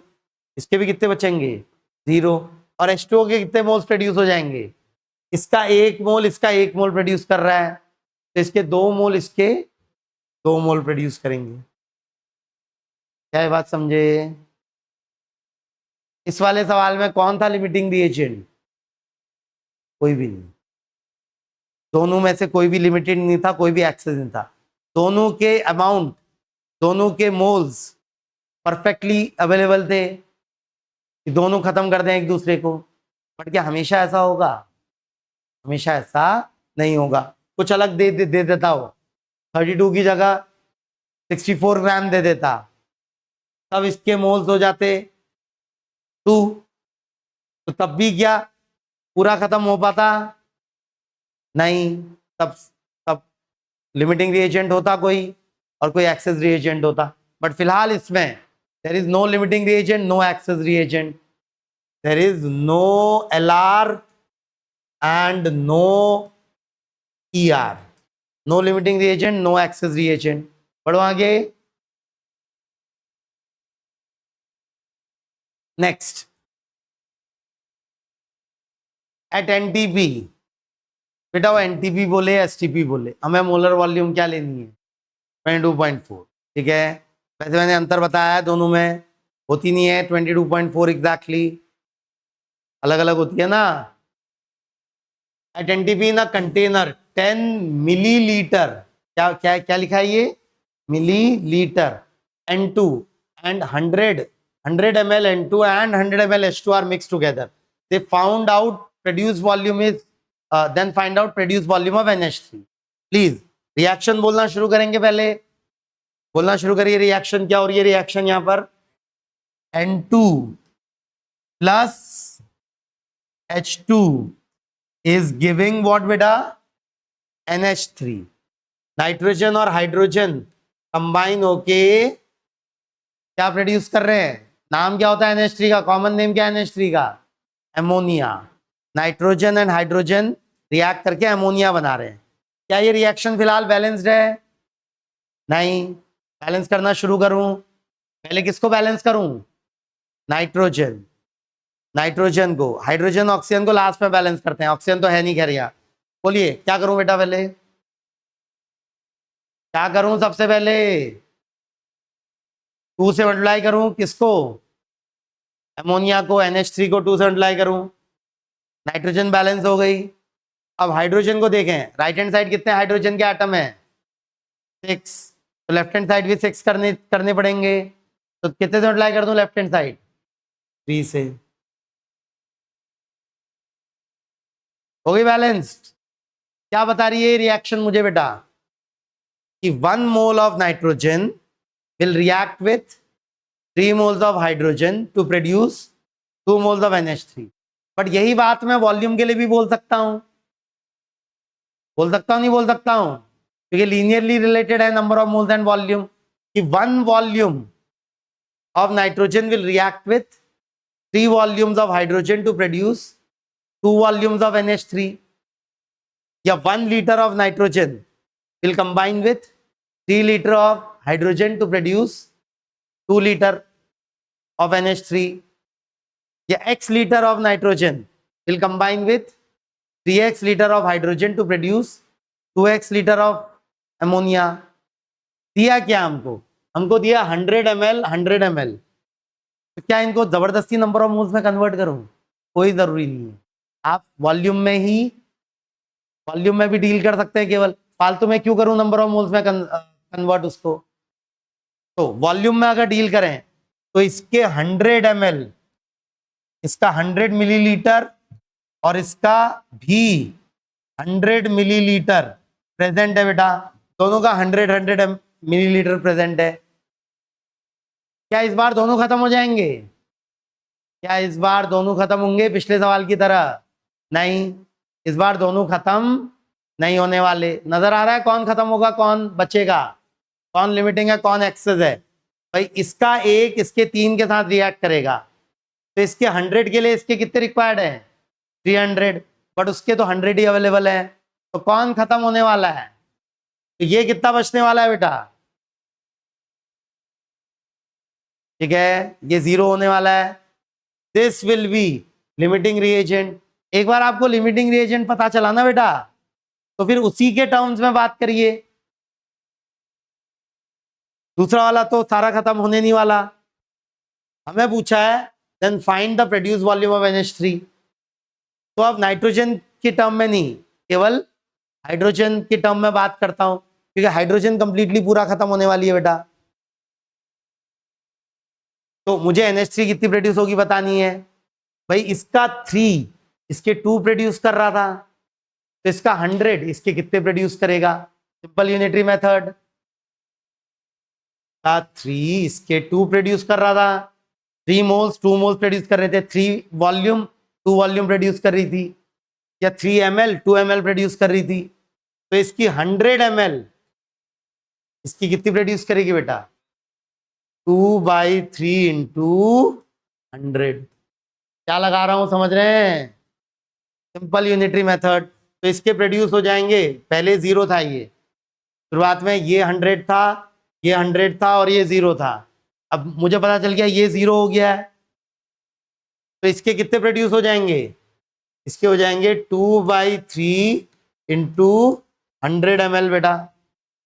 इसके भी कितने बचेंगे? 0। और H2O के कितने मोल्स प्रोड्यूस हो जाएंगे? इसका 1 मोल इसका 1 मोल प्रोड्यूस कर रहा है, तो इसके 2 मोल इसके 2 मोल प्रोड्यूस करेंगे। क्या ये बात समझे? इस वाले सवाल में कौन था लिमिटिंग रिएजेंट? कोई भी नहीं। दोनों में से कोई भी लिमिटेड नहीं था, कोई भी एक्सेस नहीं था। दोनों के अमाउंट, दोनों के मोल्स परफेक्टली अवेलेबल थे कि दोनों खत्म कर दें एक दूसरे को। बट क्या हमेशा ऐसा होगा? हमेशा ऐसा नहीं होगा। कुछ अलग दे देता हो, 32 की जगह 64 ग्राम दे देता, तब इसके मोल्स हो जाते 2, तो तब भी क्या पूरा खत्म हो पाता? नहीं। तब तब लिमिटिंग रिएजेंट होता कोई, और कोई एक्सेस रिएजेंट होता। बट फिलहाल इसमें there is no limiting reagent, no excess reagent, there is no LR and no ER, no limiting reagent, no excess reagent. बढ़ो आगे। नेक्स्ट, एट NTP, बेटा वो NTP बोले STP बोले, हमें मोलर वॉल्यूम क्या लेनी है? 22.4। ठीक है, वैसे मैंने अंतर बताया है दोनों में, होती नहीं है 22.4 एग्जैक्टली, अलग अलग होती है ना। एट NTP ना कंटेनर 10 मिलीलीटर, क्या क्या क्या लिखा है ये? Millilitre N2 and 100 ml N2 and 100 ml H2 are mixed together. They found out produced volume is then find out produced volume of NH3. Please reaction बोलना शुरू करेंगे, पहले बोलना शुरू करिए रिएक्शन क्या हो रही है। रिएक्शन यहां पर N2 plus H2 is giving what बेटा? NH3। नाइट्रोजन और हाइड्रोजन कंबाइन होके क्या प्रोड्यूस कर रहे हैं? नाम क्या होता है NH3 का? कॉमन नेम क्या है NH3 का? Ammonia. Nitrogen and hydrogen react करके एमोनिया बना रहे हैं। क्या ये रिएक्शन फिलहाल बैलेंस्ड है? नहीं। बैलेंस करना शुरू करूं, पहले किसको बैलेंस करूं? नाइट्रोजन, नाइट्रोजन को, हाइड्रोजन ऑक्सीजन को लास्ट में बैलेंस करते हैं। ऑक्सीजन तो है नहीं खैर यहाँ। बोलिए क्या करूं बेटा? पहले क्या करूं? सबसे पहले 2 से मल्टीप्लाई करूं किसको? अमोनिया को, NH3 को 2 से मल्टीप्लाई करूं, नाइट्रोजन बैलेंस हो गई। अब हाइड्रोजन को देखें, राइट हैंड साइड कितने हाइड्रोजन के एटम है? 6, तो लेफ्ट हैंड साइड भी 6 करने पड़ेंगे। तो कितने से मल्टीप्लाई कर दूं लेफ्ट हैंड साइड? 3 से। हो गई बैलेंस्ड। क्या बता रही है रिएक्शन मुझे बेटा? कि 1 mole of nitrogen will react with 3 moles of hydrogen to produce 2 moles of NH3। But यही बात मैं वॉल्यूम के लिए भी बोल सकता हूं। बोल सकता हूं नहीं बोल सकता हूं? क्योंकि लीनियरली रिलेटेड है number of moles and volume. कि 1 volume of nitrogen will react with 3 volumes of hydrogen to produce 2 volumes of NH3। या 1 litre of nitrogen will combine with 3 liter of hydrogen to produce 2 liter of NH3. या x liter of nitrogen will combine with 3x liter of hydrogen to produce 2x liter of ammonia. दिया क्या हमको? हमको दिया 100 ml 100 ml। तो क्या इनको जबरदस्ती नंबर ऑफ मोल्स में कन्वर्ट करूं? कोई जरूरी नहीं है। आप वॉल्यूम में भी डील कर सकते हैं। केवल फालतू में क्यों करूं नंबर ऑफ मोल्स में कन्वर्ट उसको? तो वॉल्यूम में अगर डील करें तो इसके 100 ml, इसका 100 मिलीलीटर और इसका भी 100 मिलीलीटर प्रेजेंट है बेटा। दोनों का 100 मिलीलीटर प्रेजेंट है। क्या इस बार दोनों खत्म हो जाएंगे? क्या इस बार दोनों खत्म होंगे पिछले सवाल की तरह? नहीं, इस बार दोनों खत्म नहीं होने वाले। नजर आ रहा है कौन खत्म होगा, कौन बचेगा, कौन लिमिटिंग है, कौन एक्सेस है? भाई इसका एक इसके 3 के साथ रिएक्ट करेगा, तो इसके 100 के लिए इसके कितने रिक्वायर्ड है? 300। बट उसके तो 100 ही अवेलेबल है। तो कौन खत्म होने वाला है? तो ये कितना बचने वाला है बेटा? ठीक है, ये 0 होने वाला है। This will be limiting reagent. एक बार आपको लिमिटिंग रिएजेंट पता चला ना बेटा, तो फिर उसी के टर्म्स में बात करिए। दूसरा वाला तो सारा खत्म होने नहीं वाला। हमें पूछा है then find the produce volume of NH3। तो अब नाइट्रोजन के टर्म में नहीं, केवल हाइड्रोजन के टर्म में बात करता हूं, क्योंकि हाइड्रोजन कंप्लीटली पूरा खत्म होने वाली है बेटा। तो मुझे NH3 कितनी प्रोड्यूस होगी बतानी है। भाई इसका 3 इसके 2 प्रोड्यूस कर रहा था, तो इसका 100 इसके कितने प्रोड्यूस करेगा? Simple unitary method. का 3 इसके 2 प्रोड्यूस कर रहा था, 3 मोल्स 2 मोल्स प्रोड्यूस कर रहे थे, 3 वॉल्यूम 2 वॉल्यूम प्रोड्यूस कर रही थी, या 3 ml 2 ml प्रोड्यूस कर रही थी। तो इसकी 100 ml इसकी कितनी प्रोड्यूस करेगी बेटा? 2/3 इंटू 100। क्या लगा रहा हूं, समझ रहे हैं? Simple unitary method. तो इसके प्रोड्यूस हो जाएंगे, पहले 0 था, ये शुरुआत में ये 100 था, ये 100 था और ये 0 था। अब मुझे पता चल गया ये 0 हो गया है, तो इसके कितने प्रोड्यूस हो जाएंगे? इसके हो जाएंगे 2/3 इंटू 100 ml बेटा।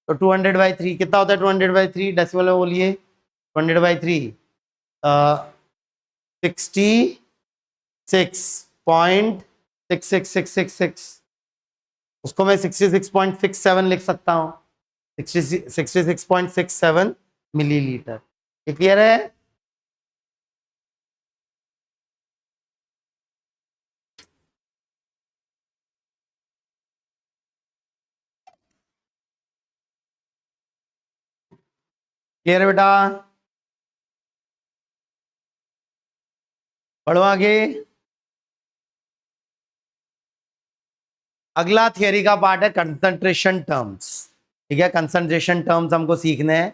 तो 200/3 कितना होता है? 200/3 डेसिमल में बोलिए। 200/3 66.66666। उसको मैं 66.67 लिख सकता हूँ, 66.67 मिलीलीटर। क्लियर है? क्लियर है बेटा? पढ़ो आगे। अगला थियरी का पार्ट है कंसंट्रेशन टर्म्स। ठीक है, कंसंट्रेशन टर्म्स हमको सीखने हैं।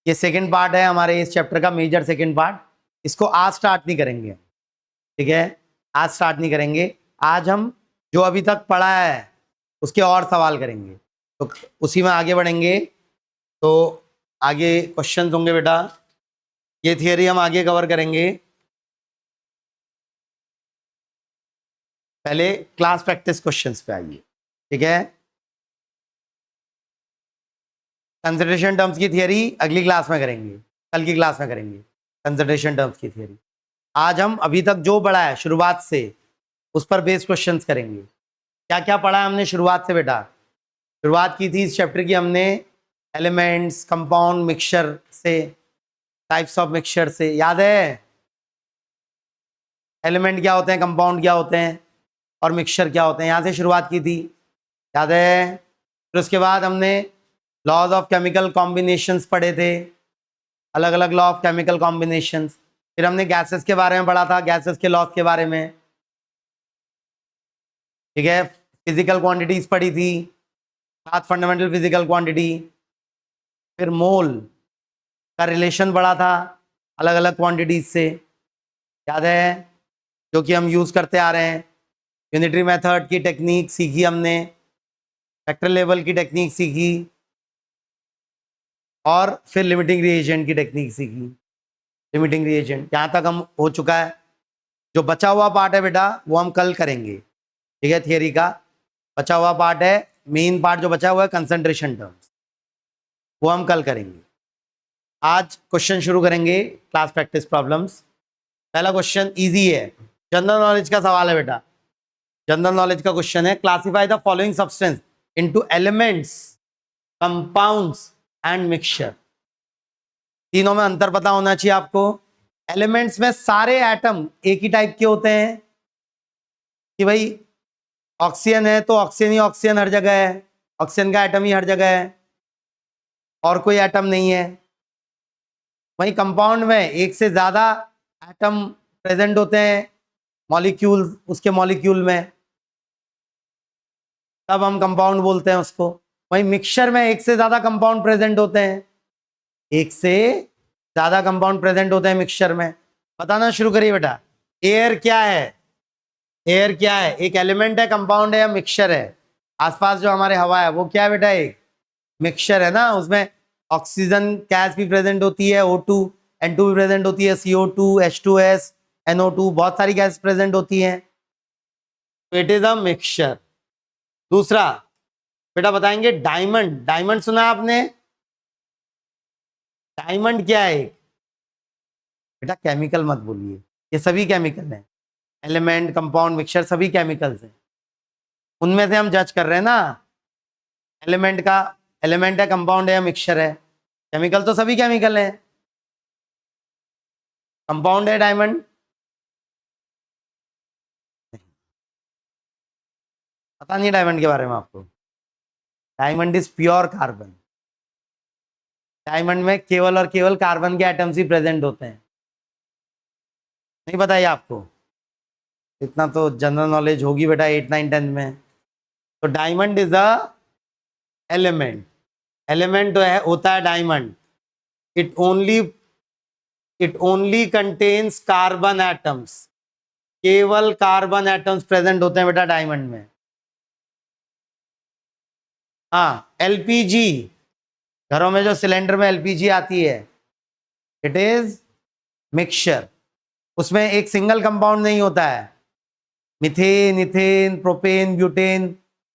ये सेकंड पार्ट है हमारे इस चैप्टर का, मेजर सेकंड पार्ट। इसको आज स्टार्ट नहीं करेंगे, ठीक है, आज स्टार्ट नहीं करेंगे। आज हम जो अभी तक पढ़ा है उसके और सवाल करेंगे, तो उसी में आगे बढ़ेंगे। तो आगे क्वेश्चन होंगे बेटा। ये थियरी हम आगे कवर करेंगे। पहले क्लास प्रैक्टिस क्वेश्चंस पे आइए, ठीक है। कंसिडरेशन टर्म्स की थियरी अगली क्लास में करेंगे, कल की क्लास में करेंगे कंसिडरेशन टर्म्स की थियरी। आज हम अभी तक जो पढ़ा है शुरुआत से उस पर बेस्ड क्वेश्चंस करेंगे। क्या क्या पढ़ा है हमने शुरुआत से बेटा? शुरुआत की थी इस चैप्टर की हमने एलिमेंट्स, कंपाउंड, मिक्सचर से, टाइप्स ऑफ मिक्सचर से, याद है? एलिमेंट क्या होते हैं, कंपाउंड क्या होते हैं और मिक्सचर क्या होते हैं, यहां से शुरुआत की थी, याद है? फिर उसके बाद हमने लॉज ऑफ केमिकल कॉम्बिनेशंस पढ़े थे, अलग अलग लॉ ऑफ केमिकल कॉम्बिनेशंस। फिर हमने गैसेस के बारे में पढ़ा था, गैसेस के लॉज के बारे में, ठीक है। फिजिकल क्वांटिटीज पढ़ी थी, 7 फंडामेंटल फिजिकल क्वांटिटी। फिर मोल का रिलेशन पढ़ा था अलग अलग क्वांटिटीज से, याद है? जो कि हम यूज करते आ रहे हैं। यूनिटरी मेथड की टेक्निक सीखी हमने, वेक्टर लेवल की टेक्निक सीखी, और फिर लिमिटिंग रिएजेंट की टेक्निक सीखी। लिमिटिंग रिएजेंट यहाँ तक हम हो चुका है। जो बचा हुआ पार्ट है बेटा वो हम कल करेंगे, ठीक है। थियरी का बचा हुआ पार्ट है, मेन पार्ट जो बचा हुआ है कंसंट्रेशन टर्म्स, वो हम कल करेंगे। आज क्वेश्चन शुरू करेंगे, क्लास प्रैक्टिस प्रॉब्लम्स। पहला क्वेश्चन इजी है, जनरल नॉलेज का सवाल है बेटा। जनरल नॉलेज का क्वेश्चन है, classify the following substance into elements, compounds and mixture. तीनों में अंतर पता होना चाहिए आपको। एलिमेंट्स में सारे एटम एक ही टाइप के होते हैं कि भाई ऑक्सीजन है तो ऑक्सीजन ही ऑक्सीजन हर जगह है, ऑक्सीजन का एटम ही हर जगह है और कोई एटम नहीं है। वहीं कंपाउंड में एक से ज्यादा एटम प्रेजेंट होते हैं, मॉलिक्यूल, उसके मॉलिक्यूल में, तब हम कंपाउंड बोलते हैं उसको। वहीं मिक्सचर में एक से ज्यादा कंपाउंड प्रेजेंट होते हैं, एक से ज्यादा कंपाउंड प्रेजेंट होते हैं मिक्सचर में। बताना शुरू करिए बेटा। एयर क्या है? एयर क्या है? एक एलिमेंट है, कंपाउंड है या मिक्सचर है? आसपास जो हमारे हवा है वो क्या है बेटा? एक मिक्सचर है ना। उसमें ऑक्सीजन गैस भी प्रेजेंट होती है, O2 N2 भी प्रेजेंट होती है, CO2 H2S NO2, बहुत सारी गैस प्रेजेंट होती हैं। तो इट इज अ मिक्सचर। दूसरा बेटा बताएंगे डायमंड। डायमंड सुना आपने? डायमंड क्या है? बेटा केमिकल मत बोलिए, ये सभी केमिकल हैं, एलिमेंट, कंपाउंड, मिक्सचर सभी केमिकल्स हैं। उनमें से हम जज कर रहे हैं ना एलिमेंट का, एलिमेंट है, कंपाउंड है या मिक्सचर है। केमिकल तो सभी केमिकल हैं। कंपाउंड है डायमंड? पता नहीं डायमंड के बारे में आपको? Diamond is pure carbon. Diamond में केवल और केवल कार्बन के एटम्स ही प्रेजेंट होते हैं। नहीं बताइए आपको? इतना तो जनरल नॉलेज होगी बेटा 8 9 10 में। तो diamond is a element. Element है, होता है diamond. It only contains carbon atoms. केवल कार्बन एटम्स प्रेजेंट होते हैं बेटा डायमंड में। हाँ, एलपीजी, घरों में जो सिलेंडर में एलपीजी आती है, इट इज मिक्सचर। उसमें एक सिंगल कंपाउंड नहीं होता है, मिथेन, इथेन, प्रोपेन, ब्यूटेन,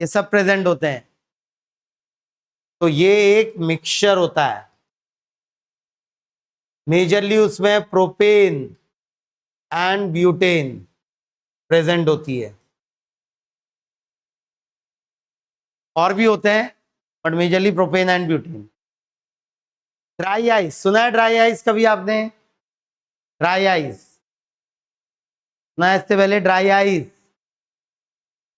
ये सब प्रेजेंट होते हैं। तो ये एक मिक्सचर होता है। मेजरली उसमें प्रोपेन एंड ब्यूटेन प्रेजेंट होती है, और भी होते हैं but majorly propane and butane. Dry ice सुना है? ड्राई आइस कभी आपने? ड्राई आइस सुना है इससे पहले? ड्राई आइस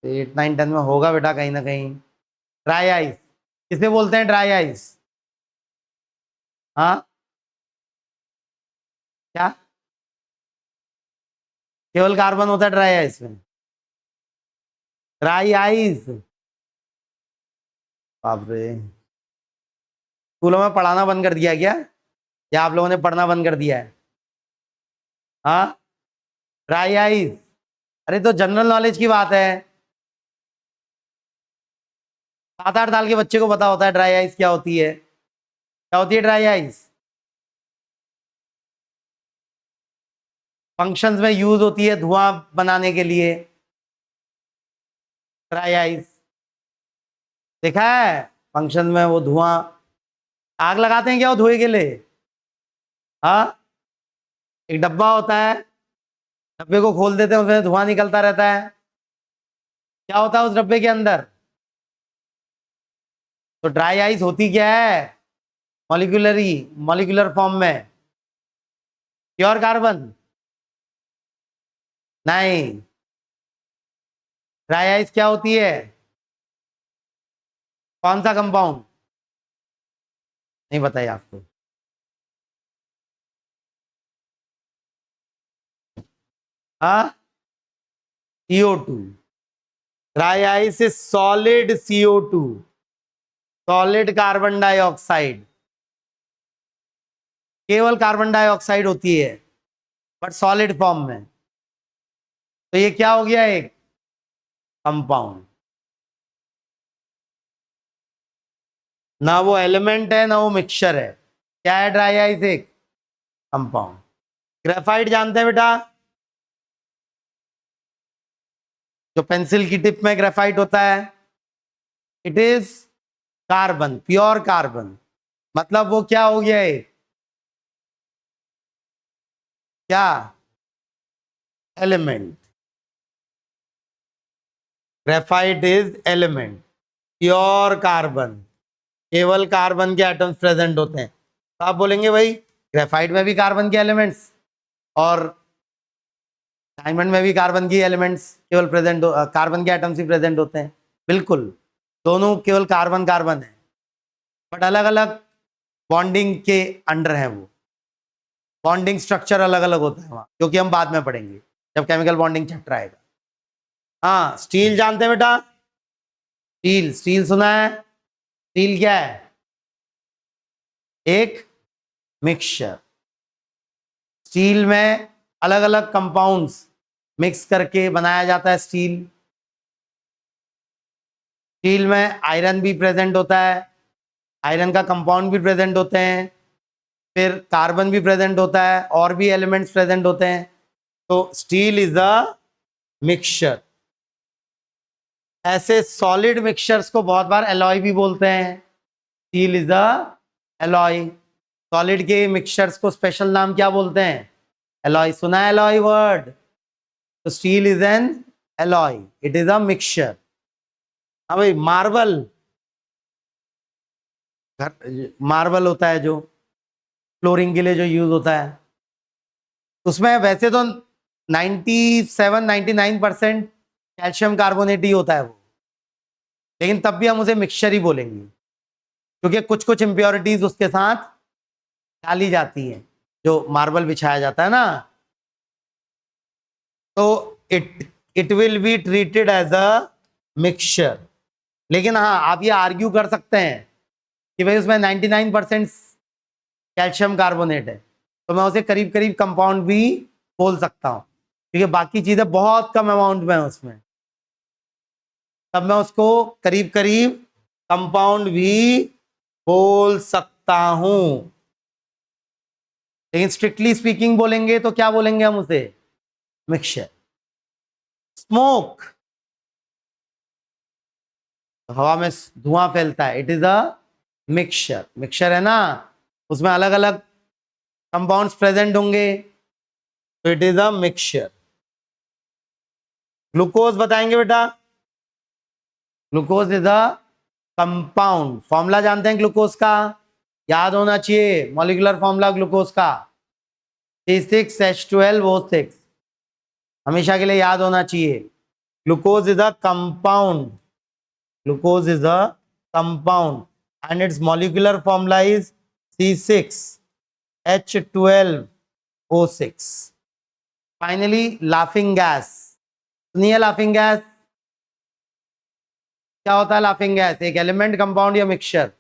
8 9 10 में होगा बेटा कहीं ना कहीं। ड्राई आइस किसे बोलते हैं? ड्राई आइस, हाँ क्या? केवल कार्बन होता है ड्राई आइस में? ड्राई आइस, बाप रे, स्कूलों में पढ़ाना बंद कर दिया क्या, या आप लोगों ने पढ़ना बंद कर दिया है? हाँ, ड्राई आइस, अरे तो जनरल नॉलेज की बात है। 7 8 साल के बच्चे को पता होता है ड्राई आइस क्या होती है। क्या होती है ड्राई आइस? फंक्शंस में यूज होती है धुआं बनाने के लिए, ड्राई आइस। देखा है फंक्शन में वो धुआं, आग लगाते हैं क्या वो धुएं के लिए? हाँ, एक डब्बा होता है, डब्बे को खोल देते हैं, उसमें धुआं निकलता रहता है। क्या होता है उस डब्बे के अंदर? तो ड्राई आइस होती क्या है? मॉलिक्यूलर फॉर्म में प्योर कार्बन नहीं। ड्राई आइस क्या होती है? कौन सा कंपाउंड? नहीं बताइए आपको। हाँ, CO2। Dry ice is solid CO2, solid carbon dioxide. केवल कार्बन डाइऑक्साइड होती है बट सॉलिड फॉर्म में। तो ये क्या हो गया? एक कंपाउंड। ना वो एलिमेंट है ना वो मिक्सचर है। क्या है ड्राई आइस? एक कंपाउंड। ग्रेफाइट जानते हैं बेटा? जो पेंसिल की टिप में ग्रेफाइट होता है, it is carbon, pure carbon. मतलब वो क्या हो गया? एक क्या? Element. Graphite is element, pure carbon, केवल कार्बन के एटम्स प्रेजेंट होते हैं। तो आप बोलेंगे भाई ग्रेफाइट में भी कार्बन के एलिमेंट्स और डायमंड में भी कार्बन की एलिमेंट्स केवल प्रेजेंट, कार्बन के एटम्स ही प्रेजेंट होते हैं। बिल्कुल, दोनों केवल कार्बन कार्बन है बट अलग अलग बॉन्डिंग के अंडर है। वो बॉन्डिंग स्ट्रक्चर अलग अलग होता है वहां, क्योंकि हम बाद में पढ़ेंगे जब केमिकल बॉन्डिंग चैप्टर आएगा। हाँ, स्टील जानते हैं बेटा? स्टील, स्टील सुना है? स्टील क्या है? एक मिक्सचर। स्टील में अलग अलग कंपाउंड्स मिक्स करके बनाया जाता है स्टील। स्टील में आयरन भी प्रेजेंट होता है, आयरन का कंपाउंड भी प्रेजेंट होते हैं, फिर कार्बन भी प्रेजेंट होता है, और भी एलिमेंट्स प्रेजेंट होते हैं। तो स्टील इज अ मिक्सचर। ऐसे सॉलिड मिक्सचर्स को बहुत बार एलॉय भी बोलते हैं। Steel is a alloy. Solid के मिक्सचर्स को स्पेशल नाम क्या बोलते हैं? एलॉय। सुना है एलॉय वर्ड? तो steel is an alloy, it is a mixture. हाँ भाई, मार्बल, मार्बल होता है जो फ्लोरिंग के लिए जो यूज होता है, उसमें वैसे तो 97-99% कैल्शियम कार्बोनेट ही होता है वो, लेकिन तब भी हम उसे मिक्सचर ही बोलेंगे क्योंकि कुछ कुछ इम्प्योरिटीज उसके साथ डाली जाती हैं जो मार्बल बिछाया जाता है ना। तो it will be treated as a mixture. लेकिन हाँ, आप ये आर्ग्यू कर सकते हैं कि भाई उसमें 99% कैल्शियम कार्बोनेट है, तो मैं उसे करीब करीब कंपाउंड भी बोल सकता हूँ क्योंकि बाकी चीजें बहुत कम अमाउंट में है उसमें, तब मैं उसको करीब करीब कंपाउंड भी बोल सकता हूं। लेकिन स्ट्रिक्टली स्पीकिंग बोलेंगे तो क्या बोलेंगे हम उसे? मिक्सचर। स्मोक, हवा में धुआं फैलता है, it is a mixture. Mixture है ना, उसमें अलग अलग कंपाउंड्स प्रेजेंट होंगे, तो it is a mixture. Glucose बताएंगे बेटा? Glucose is a compound. Formula जानते हैं ग्लूकोज का? याद होना चाहिए मॉलिक्यूलर फॉर्मूला ग्लूकोज का, C6H12O6, हमेशा के लिए याद होना चाहिए। Glucose is a compound, glucose is a compound and it's molecular formula is C6H12O6। Finally laughing gas, सुनिए लाफिंग गैस क्या होता है? लाफिंग गैस एक एलिमेंट, कंपाउंड या मिक्सचर?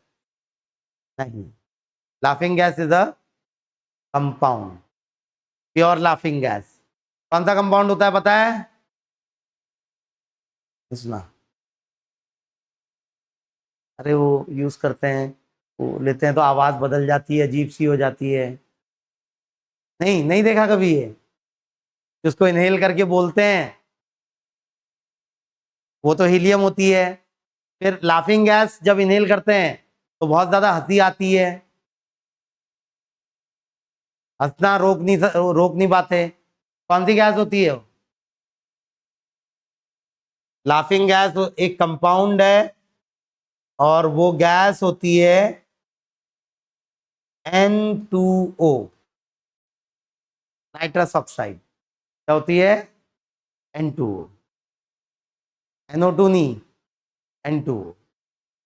नहीं, laughing gas is a compound, pure laughing gas. कौन सा compound होता है पता है? सुना, अरे वो यूज करते हैं, वो लेते हैं तो आवाज बदल जाती है, अजीब सी हो जाती है। नहीं, नहीं देखा कभी ये? जिसको इनहेल करके बोलते हैं वो तो हीलियम होती है। फिर लाफिंग गैस जब इनहेल करते हैं तो बहुत ज्यादा हंसी आती है, हंसना रोक नहीं पाते। कौन सी गैस होती है? लाफिंग गैस एक कंपाउंड है और वो गैस होती है N2O, नाइट्रस ऑक्साइड। क्या होती है? N2O, NO2 नहीं, N2O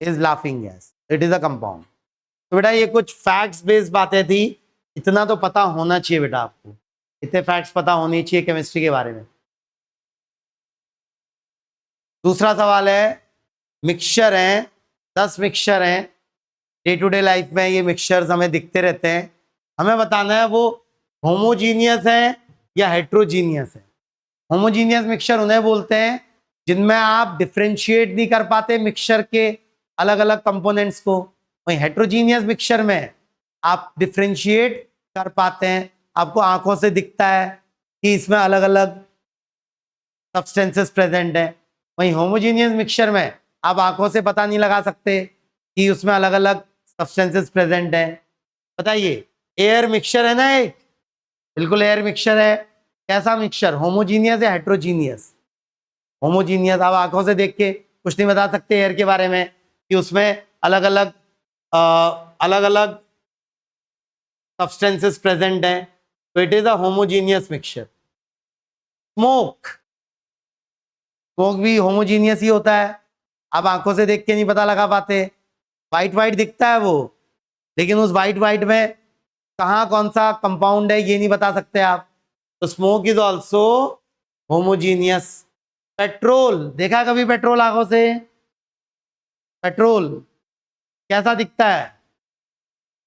is laughing gas, it is a compound. तो बेटा ये कुछ फैक्ट्स बेस्ड बातें थी, इतना तो पता होना चाहिए बेटा आपको, इतने फैक्ट्स पता होने चाहिए केमिस्ट्री के बारे में। दूसरा सवाल है, मिक्सचर हैं, 10 मिक्सचर हैं, डे टू डे लाइफ में ये मिक्सचर्स हमें दिखते रहते हैं, हमें बताना है वो होमोजीनियस है या हेट्रोजीनियस है। होमोजीनियस मिक्सचर उन्हें बोलते हैं जिनमें आप डिफ्रेंशिएट नहीं कर पाते मिक्सचर के अलग अलग कंपोनेंट्स को। वहीं हेट्रोजीनियस मिक्सचर में आप डिफ्रेंशिएट कर पाते हैं, आपको आंखों से दिखता है कि इसमें अलग अलग सब्सटेंसेस प्रेजेंट है। वहीं होमोजीनियस मिक्सचर में आप आंखों से पता नहीं लगा सकते कि उसमें अलग अलग सब्सटेंसेस प्रेजेंट है। बताइए, एयर मिक्सचर है ना एक, बिल्कुल एयर मिक्सचर है। कैसा मिक्सचर, होमोजीनियस या हेट्रोजीनियस? होमोजीनियस। आप आंखों से देख के कुछ नहीं बता सकते एयर के बारे में कि उसमें अलग अलग सब्सटेंसेस प्रेजेंट हैं, तो it is a homogeneous mixture. Smoke भी होमोजीनियस ही होता है, आप आंखों से देख के नहीं पता लगा पाते, वाइट वाइट दिखता है वो, लेकिन उस वाइट वाइट में कहाँ कौन सा कंपाउंड है ये नहीं बता सकते आप, तो smoke is also homogeneous. Petrol देखा कभी पेट्रोल आंखों से? पेट्रोल कैसा दिखता है?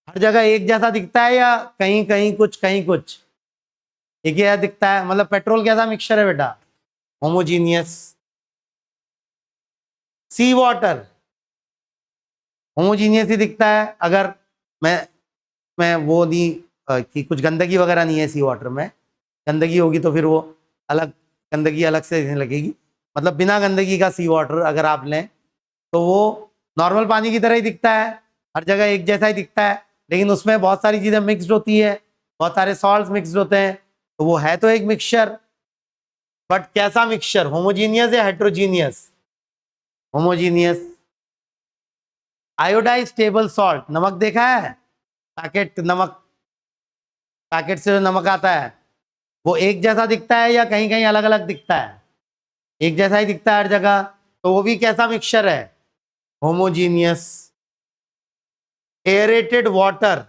हर जगह एक जैसा दिखता है या कहीं कहीं कुछ एक ही दिखता है? मतलब पेट्रोल कैसा मिक्सचर है बेटा? होमोजीनियस। सी वाटर होमोजीनियस ही दिखता है, अगर मैं वो नहीं कि कुछ गंदगी वगैरह नहीं है सी वाटर में, गंदगी होगी तो फिर वो अलग, गंदगी अलग से दिखने लगेगी। मतलब बिना गंदगी का सी वाटर अगर आप लें तो वो नॉर्मल पानी की तरह ही दिखता है, हर जगह एक जैसा ही दिखता है, लेकिन उसमें बहुत सारी चीजें मिक्स्ड होती है, बहुत सारे सॉल्ट्स मिक्स्ड होते हैं, तो वो है तो एक मिक्सचर, बट कैसा मिक्सचर, होमोजीनियस या heterogeneous? Homogeneous. Iodise table salt, नमक देखा है? पैकेट नमक, पैकेट से जो नमक आता है वो एक जैसा दिखता है या कहीं कहीं अलग अलग दिखता है? एक जैसा ही दिखता है हर जगह, तो वो भी कैसा मिक्सचर है? Homogeneous. Aerated water,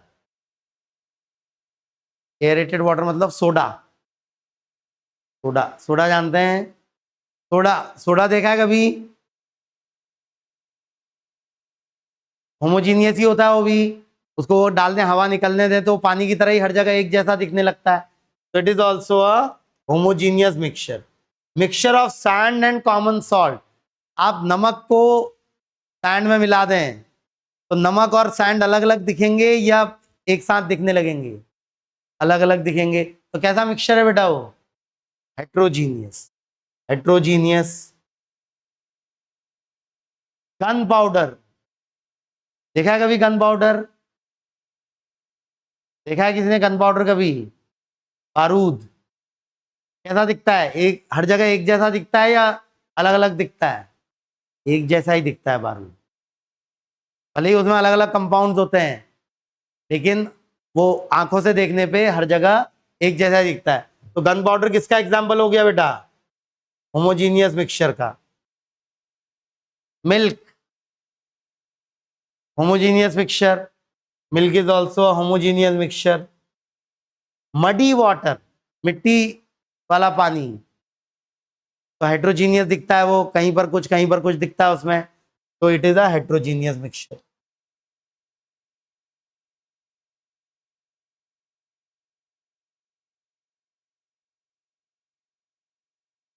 aerated water मतलब सोडा, सोडा जानते हैं? सोडा देखा है कभी? होमोजीनियस ही होता है वो भी, उसको डाल दें, हवा निकलने दें तो पानी की तरह ही हर जगह एक जैसा दिखने लगता है, तो it is also a homogeneous mixture. Mixture of sand and common salt, आप नमक को सैंड में मिला दें तो नमक और सैंड अलग अलग दिखेंगे या एक साथ दिखने लगेंगे? अलग अलग दिखेंगे, तो कैसा मिक्सचर है बेटा वो? हेट्रोजीनियस। हेट्रोजीनियस। गन पाउडर देखा है कभी? गन पाउडर देखा है किसी ने गन पाउडर कभी? बारूद कैसा दिखता है? एक हर जगह एक जैसा दिखता है या अलग अलग दिखता है? एक जैसा ही दिखता है बारूद, भले ही उसमें अलग अलग कंपाउंड्स होते हैं, लेकिन वो आंखों से देखने पे हर जगह एक जैसा ही दिखता है। तो गन पाउडर किसका एग्जाम्पल हो गया बेटा? होमोजीनियस मिक्सचर का। Milk homogeneous mixture, milk is also homogeneous mixture. Muddy water मिट्टी वाला पानी, तो हेट्रोजीनियस दिखता है वो, कहीं पर कुछ दिखता है उसमें, तो it is a heterogeneous mixture.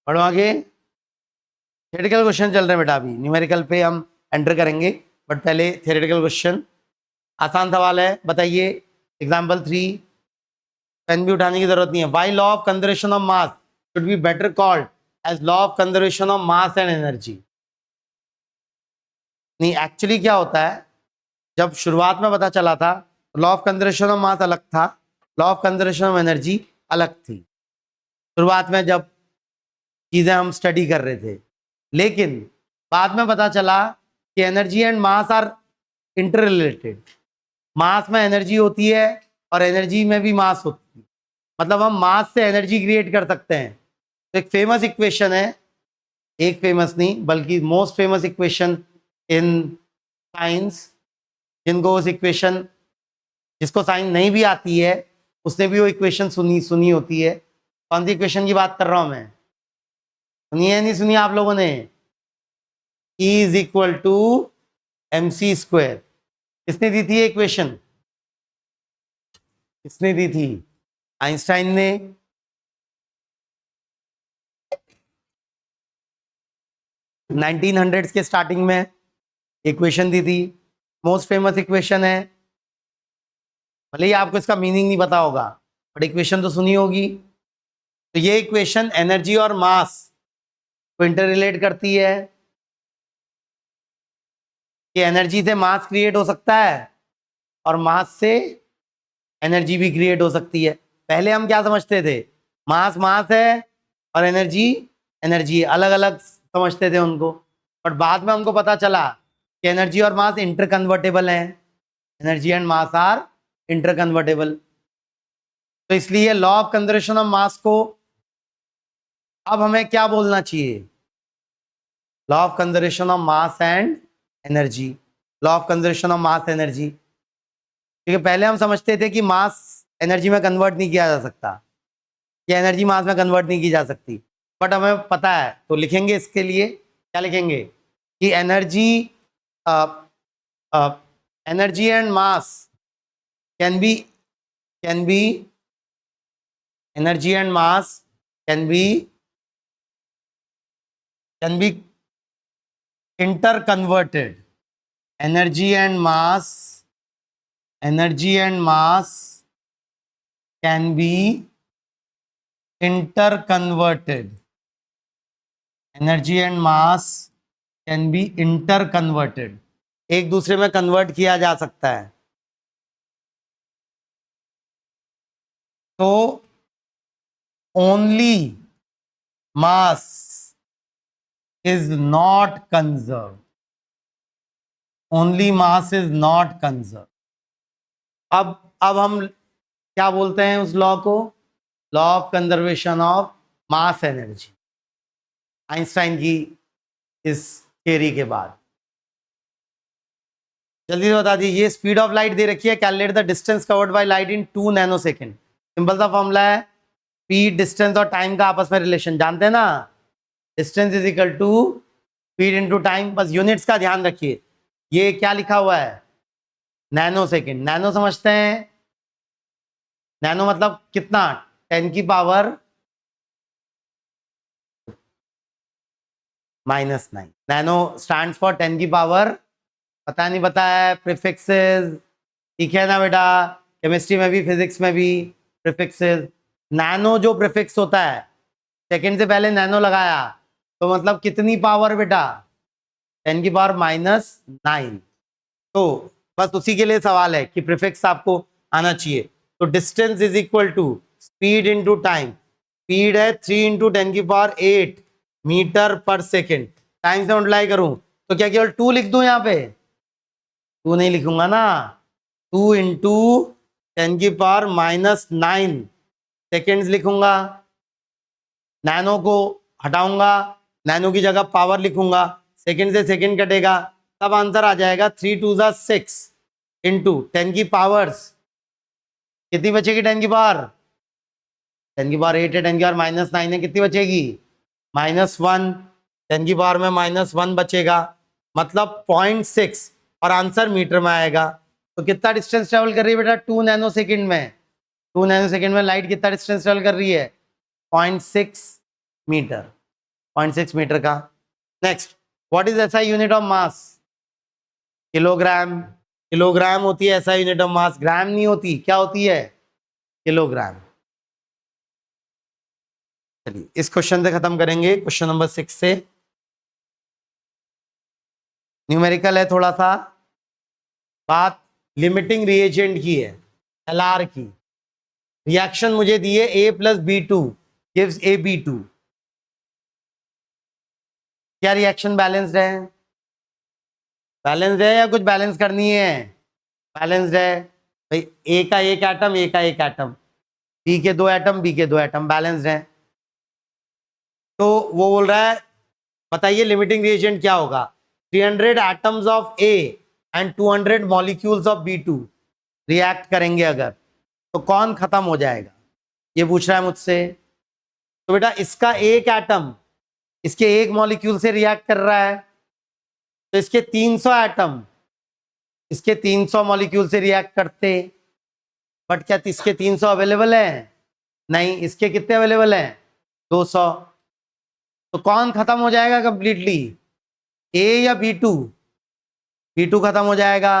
पढ़ो आगे। थ्योरेटिकल क्वेश्चन चल रहे हैं बेटा, अभी न्यूमेरिकल पे हम एंटर करेंगे, बट पहले थ्योरेटिकल क्वेश्चन। आसान सवाल है, बताइए। एग्जाम्पल 3, पेन भी उठाने की जरूरत नहीं है। Why law of conservation of mass should be better called as law of conservation of mass and energy. नहीं, एक्चुअली क्या होता है, जब शुरुआत में पता चला था लॉ ऑफ कंजर्वेशन ऑफ मास अलग था, law of conservation of energy अलग थी शुरुआत में जब चीजें हम स्टडी कर रहे थे, लेकिन बाद में पता चला कि energy and mass are interrelated. Mass में एनर्जी होती है और एनर्जी में भी मास होती है, मतलब हम मास से एनर्जी क्रिएट कर सकते हैं। तो एक फेमस इक्वेशन है, एक फेमस नहीं बल्कि most famous equation in science, जिनको उस इक्वेशन, जिसको साइंस नहीं भी आती है उसने भी वो इक्वेशन सुनी होती है। कौन सी इक्वेशन की बात कर रहा हूं मैं, सुनी है नहीं सुनी आप लोगों ने? E is equal to MC square. किसने दी थी इक्वेशन? किसने दी थी? आइंस्टाइन ने। नाइनटीन हंड्रेड्स के स्टार्टिंग में इक्वेशन दी थी, मोस्ट फेमस इक्वेशन है। भले ही आपको इसका मीनिंग नहीं पता होगा बट इक्वेशन तो सुनी होगी। तो ये इक्वेशन एनर्जी और मास को इंटर रिलेट करती है कि एनर्जी से मास क्रिएट हो सकता है और मास से एनर्जी भी क्रिएट हो सकती है। पहले हम क्या समझते थे, मास मास है और एनर्जी एनर्जी, अलग अलग समझते थे उनको, बट बाद में हमको पता चला कि एनर्जी और मास इंटर कन्वर्टेबल हैं, energy and mass are inter convertible. तो इसलिए law of conservation of mass को अब हमें क्या बोलना चाहिए, law of conservation of mass and energy, law of conservation of mass energy. क्योंकि पहले हम समझते थे कि मास एनर्जी में कन्वर्ट नहीं किया जा सकता या एनर्जी मास में कन्वर्ट नहीं की जा सकती, बट हमें पता है तो लिखेंगे इसके लिए, क्या लिखेंगे कि energy energy and mass can be energy and mass can be interconverted. Energy and mass can be interconverted. Energy and mass can be interconverted. एक दूसरे में कन्वर्ट किया जा सकता है। तो only mass is not conserved. Only mass is not conserved. अब हम क्या बोलते हैं उस लॉ को, law of conservation of mass energy, Einstein की इस थ्योरी के बाद। जल्दी से बता दीजिए, स्पीड ऑफ लाइट दे रखी है, calculate the distance covered by light in 2 nanosecond. Simple सा फॉर्मूला है, स्पीड डिस्टेंस और टाइम का आपस में रिलेशन जानते हैं ना, distance is equal to speed into time. बस यूनिट्स का ध्यान रखिए, ये क्या लिखा हुआ है, नैनो सेकेंड। नैनो समझते हैं, नैनो मतलब कितना, 10 की पावर -9। नैनो स्टैंड्स फॉर 10 की पावर, पता नहीं पता है, प्रीफिक्सेस, ठीक है ना बेटा, केमिस्ट्री में भी फिजिक्स में भी प्रीफिक्सेस। नैनो जो प्रीफिक्स होता है, सेकंड से पहले नैनो लगाया तो मतलब कितनी पावर बेटा, 10 की पावर -9। तो बस उसी के लिए सवाल है कि प्रीफिक्स आपको आना चाहिए। तो distance is equal to speed into time. Speed है 3 × 10 की पावर 8 मीटर पर सेकेंड, टाइम से मल्टीप्लाई करूं तो क्या केवल 2 लिख दूं, यहाँ पे 2 नहीं लिखूंगा ना, 2 × 10 की पावर -9 सेकेंड्स लिखूंगा। नैनो को हटाऊंगा, नैनो की जगह पावर लिखूंगा, सेकेंड से सेकेंड कटेगा, तब आंसर आ जाएगा 3 × 2 = 6 × 10 की पावर्स। कितनी बचेगी 10 की पावर, 10 की पावर 8 है, 10 की पावर -9 है, कितनी बचेगी -1। 10 की पावर में -1 बचेगा, मतलब 0.6, और आंसर मीटर में आएगा। तो कितना डिस्टेंस ट्रेवल कर रही है बेटा 2 नैनो सेकेंड में, 2 नैनो सेकेंड में लाइट कितना डिस्टेंस ट्रेवल कर रही है, 0.6 मीटर, 0.6 मीटर का। Next, what is SI unit of mass, kilogram. Kilogram होती है ऐसा यूनिट ऑफ मास, ग्राम नहीं होती, क्या होती है, किलोग्राम। चलिए इस क्वेश्चन से खत्म करेंगे, क्वेश्चन नंबर 6 से। न्यूमेरिकल है थोड़ा सा, बात लिमिटिंग रिएजेंट की है, एलआर की। रिएक्शन मुझे दिए A+B2 गिव्स AB2। क्या रिएक्शन बैलेंस्ड है? बैलेंस्ड है या कुछ बैलेंस करनी है? बैलेंस्ड है भाई। ए का एक एटम, ए का एक एटम, बी के दो एटम, बी के दो एटम, बैलेंस्ड है। तो वो बोल रहा है बताइए लिमिटिंग रिएजेंट क्या होगा। 300 atoms of A and 200 molecules of B2 react करेंगे अगर, तो कौन खत्म हो जाएगा, ये पूछ रहा है मुझसे। तो बेटा इसका एक एटम इसके एक मॉलिक्यूल से रिएक्ट कर रहा है, तो इसके 300 एटम इसके 300 मॉलिक्यूल से रिएक्ट करते। बट क्या इसके 300 अवेलेबल है? नहीं। इसके कितने अवेलेबल हैं? 200। तो कौन खत्म हो जाएगा कंप्लीटली, ए या B2? B2 खत्म हो जाएगा।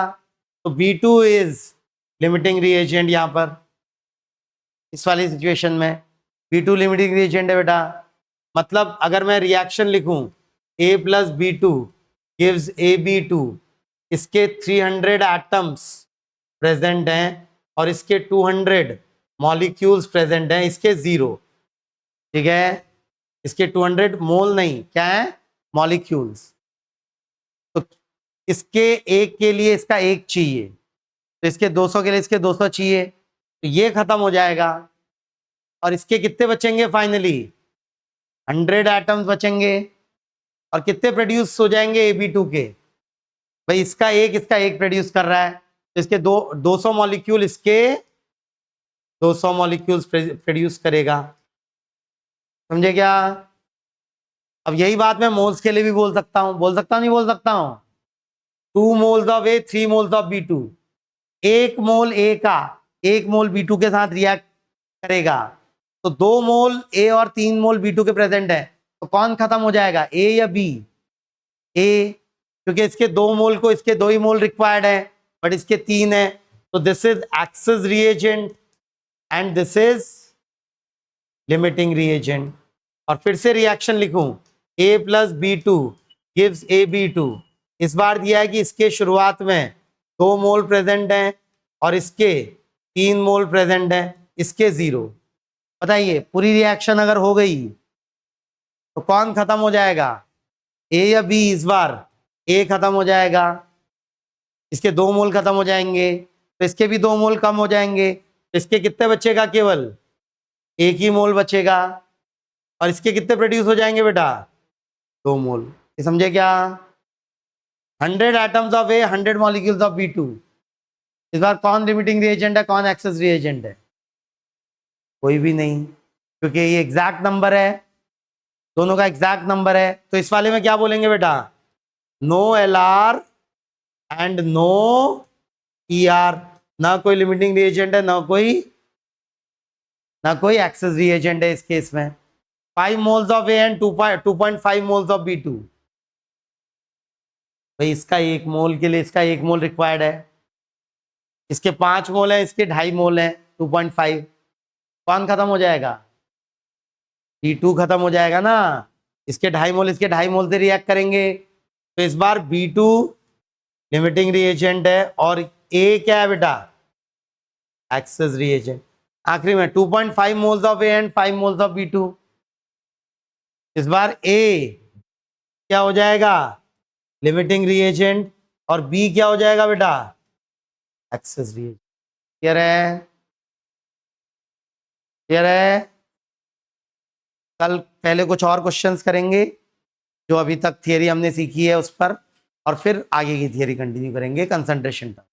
तो B2 इज लिमिटिंग रिएजेंट यहां पर, इस वाली सिचुएशन में B2 लिमिटिंग रिएजेंट है बेटा। मतलब अगर मैं रिएक्शन लिखूं A+B2 गिव्स AB2, इसके 300 एटम्स प्रेजेंट हैं और इसके 200 मॉलिक्यूल्स प्रेजेंट हैं, इसके 0। ठीक है, इसके 200 मोल नहीं, क्या है, मॉलिक्यूल्स। तो इसके एक के लिए इसका एक चाहिए, तो इसके 200 के लिए इसके 200 चाहिए, तो ये खत्म हो जाएगा। और इसके कितने बचेंगे फाइनली? 100 एटम्स बचेंगे। और कितने प्रोड्यूस हो जाएंगे AB2 के? भाई इसका एक प्रोड्यूस कर रहा है, तो इसके 200 मॉलिक्यूल इसके 200 मॉलिक्यूल्स प्रोड्यूस करेगा। समझे क्या? अब यही बात मैं मोल्स के लिए भी बोल सकता हूं, नहीं बोल सकता हूं? 2 moles of A, 3 moles of B2। एक मोल A का 1 मोल B2 के साथ रिएक्ट करेगा, तो 2 मोल A और 3 मोल B2 के प्रेजेंट है, तो कौन खत्म हो जाएगा, A या B? A, क्योंकि इसके 2 मोल को इसके 2 ही मोल रिक्वायर्ड है, बट इसके 3 है। तो this is excess reagent and this is limiting reagent. और फिर से रिएक्शन लिखूं A+B2 गिव्स AB2। इस बार दिया है कि इसके शुरुआत में 2 मोल प्रेजेंट हैं और इसके 3 मोल प्रेजेंट हैं, इसके 0। बताइए पूरी रिएक्शन अगर हो गई तो कौन खत्म हो जाएगा, A या B? इस बार A खत्म हो जाएगा, इसके 2 मोल खत्म हो जाएंगे, तो इसके भी 2 मोल कम हो जाएंगे, तो इसके कितने बचेगा, केवल 1 ही मोल बचेगा। और इसके कितने प्रोड्यूस हो जाएंगे बेटा, 2 मोल। ये समझे क्या? 100 atoms of A, 100 molecules of B2। इस बार कौन लिमिटिंग रिएजेंट है, कौन एक्सेस रिएजेंट है? कोई भी नहीं, क्योंकि ये एग्जैक्ट नंबर है, दोनों का एग्जैक्ट नंबर है। तो इस वाले में क्या बोलेंगे बेटा, no LR and no ER। ना कोई लिमिटिंग रिएजेंट है, ना कोई एक्सेस रिएजेंट है इस केस में। 5 moles of A and 2.5 moles of B2। भाई इसका 1 मोल के लिए इसका 1 मोल रिक्वायर्ड है, इसके 5 मोल है, इसके 2.5 मोल है, 2.5। कौन खत्म हो जाएगा, B2 खत्म हो जाएगा ना। इसके 2.5 मोल इसके 2.5 मोल से रिएक्ट करेंगे, तो इस बार B2 लिमिटिंग रिएजेंट है और A क्या है बेटा, एक्सेस रिएजेंट। आखिरी में 2.5 moles of A and 5 moles of B2। इस बार A क्या हो जाएगा, लिमिटिंग रिएजेंट, और B क्या हो जाएगा बेटा, एक्सेस रिएजेंट। क्लियर है? क्लियर है? कल पहले कुछ और क्वेश्चंस करेंगे जो अभी तक थियरी हमने सीखी है उस पर, और फिर आगे की थियरी कंटिन्यू करेंगे कंसंट्रेशन पर।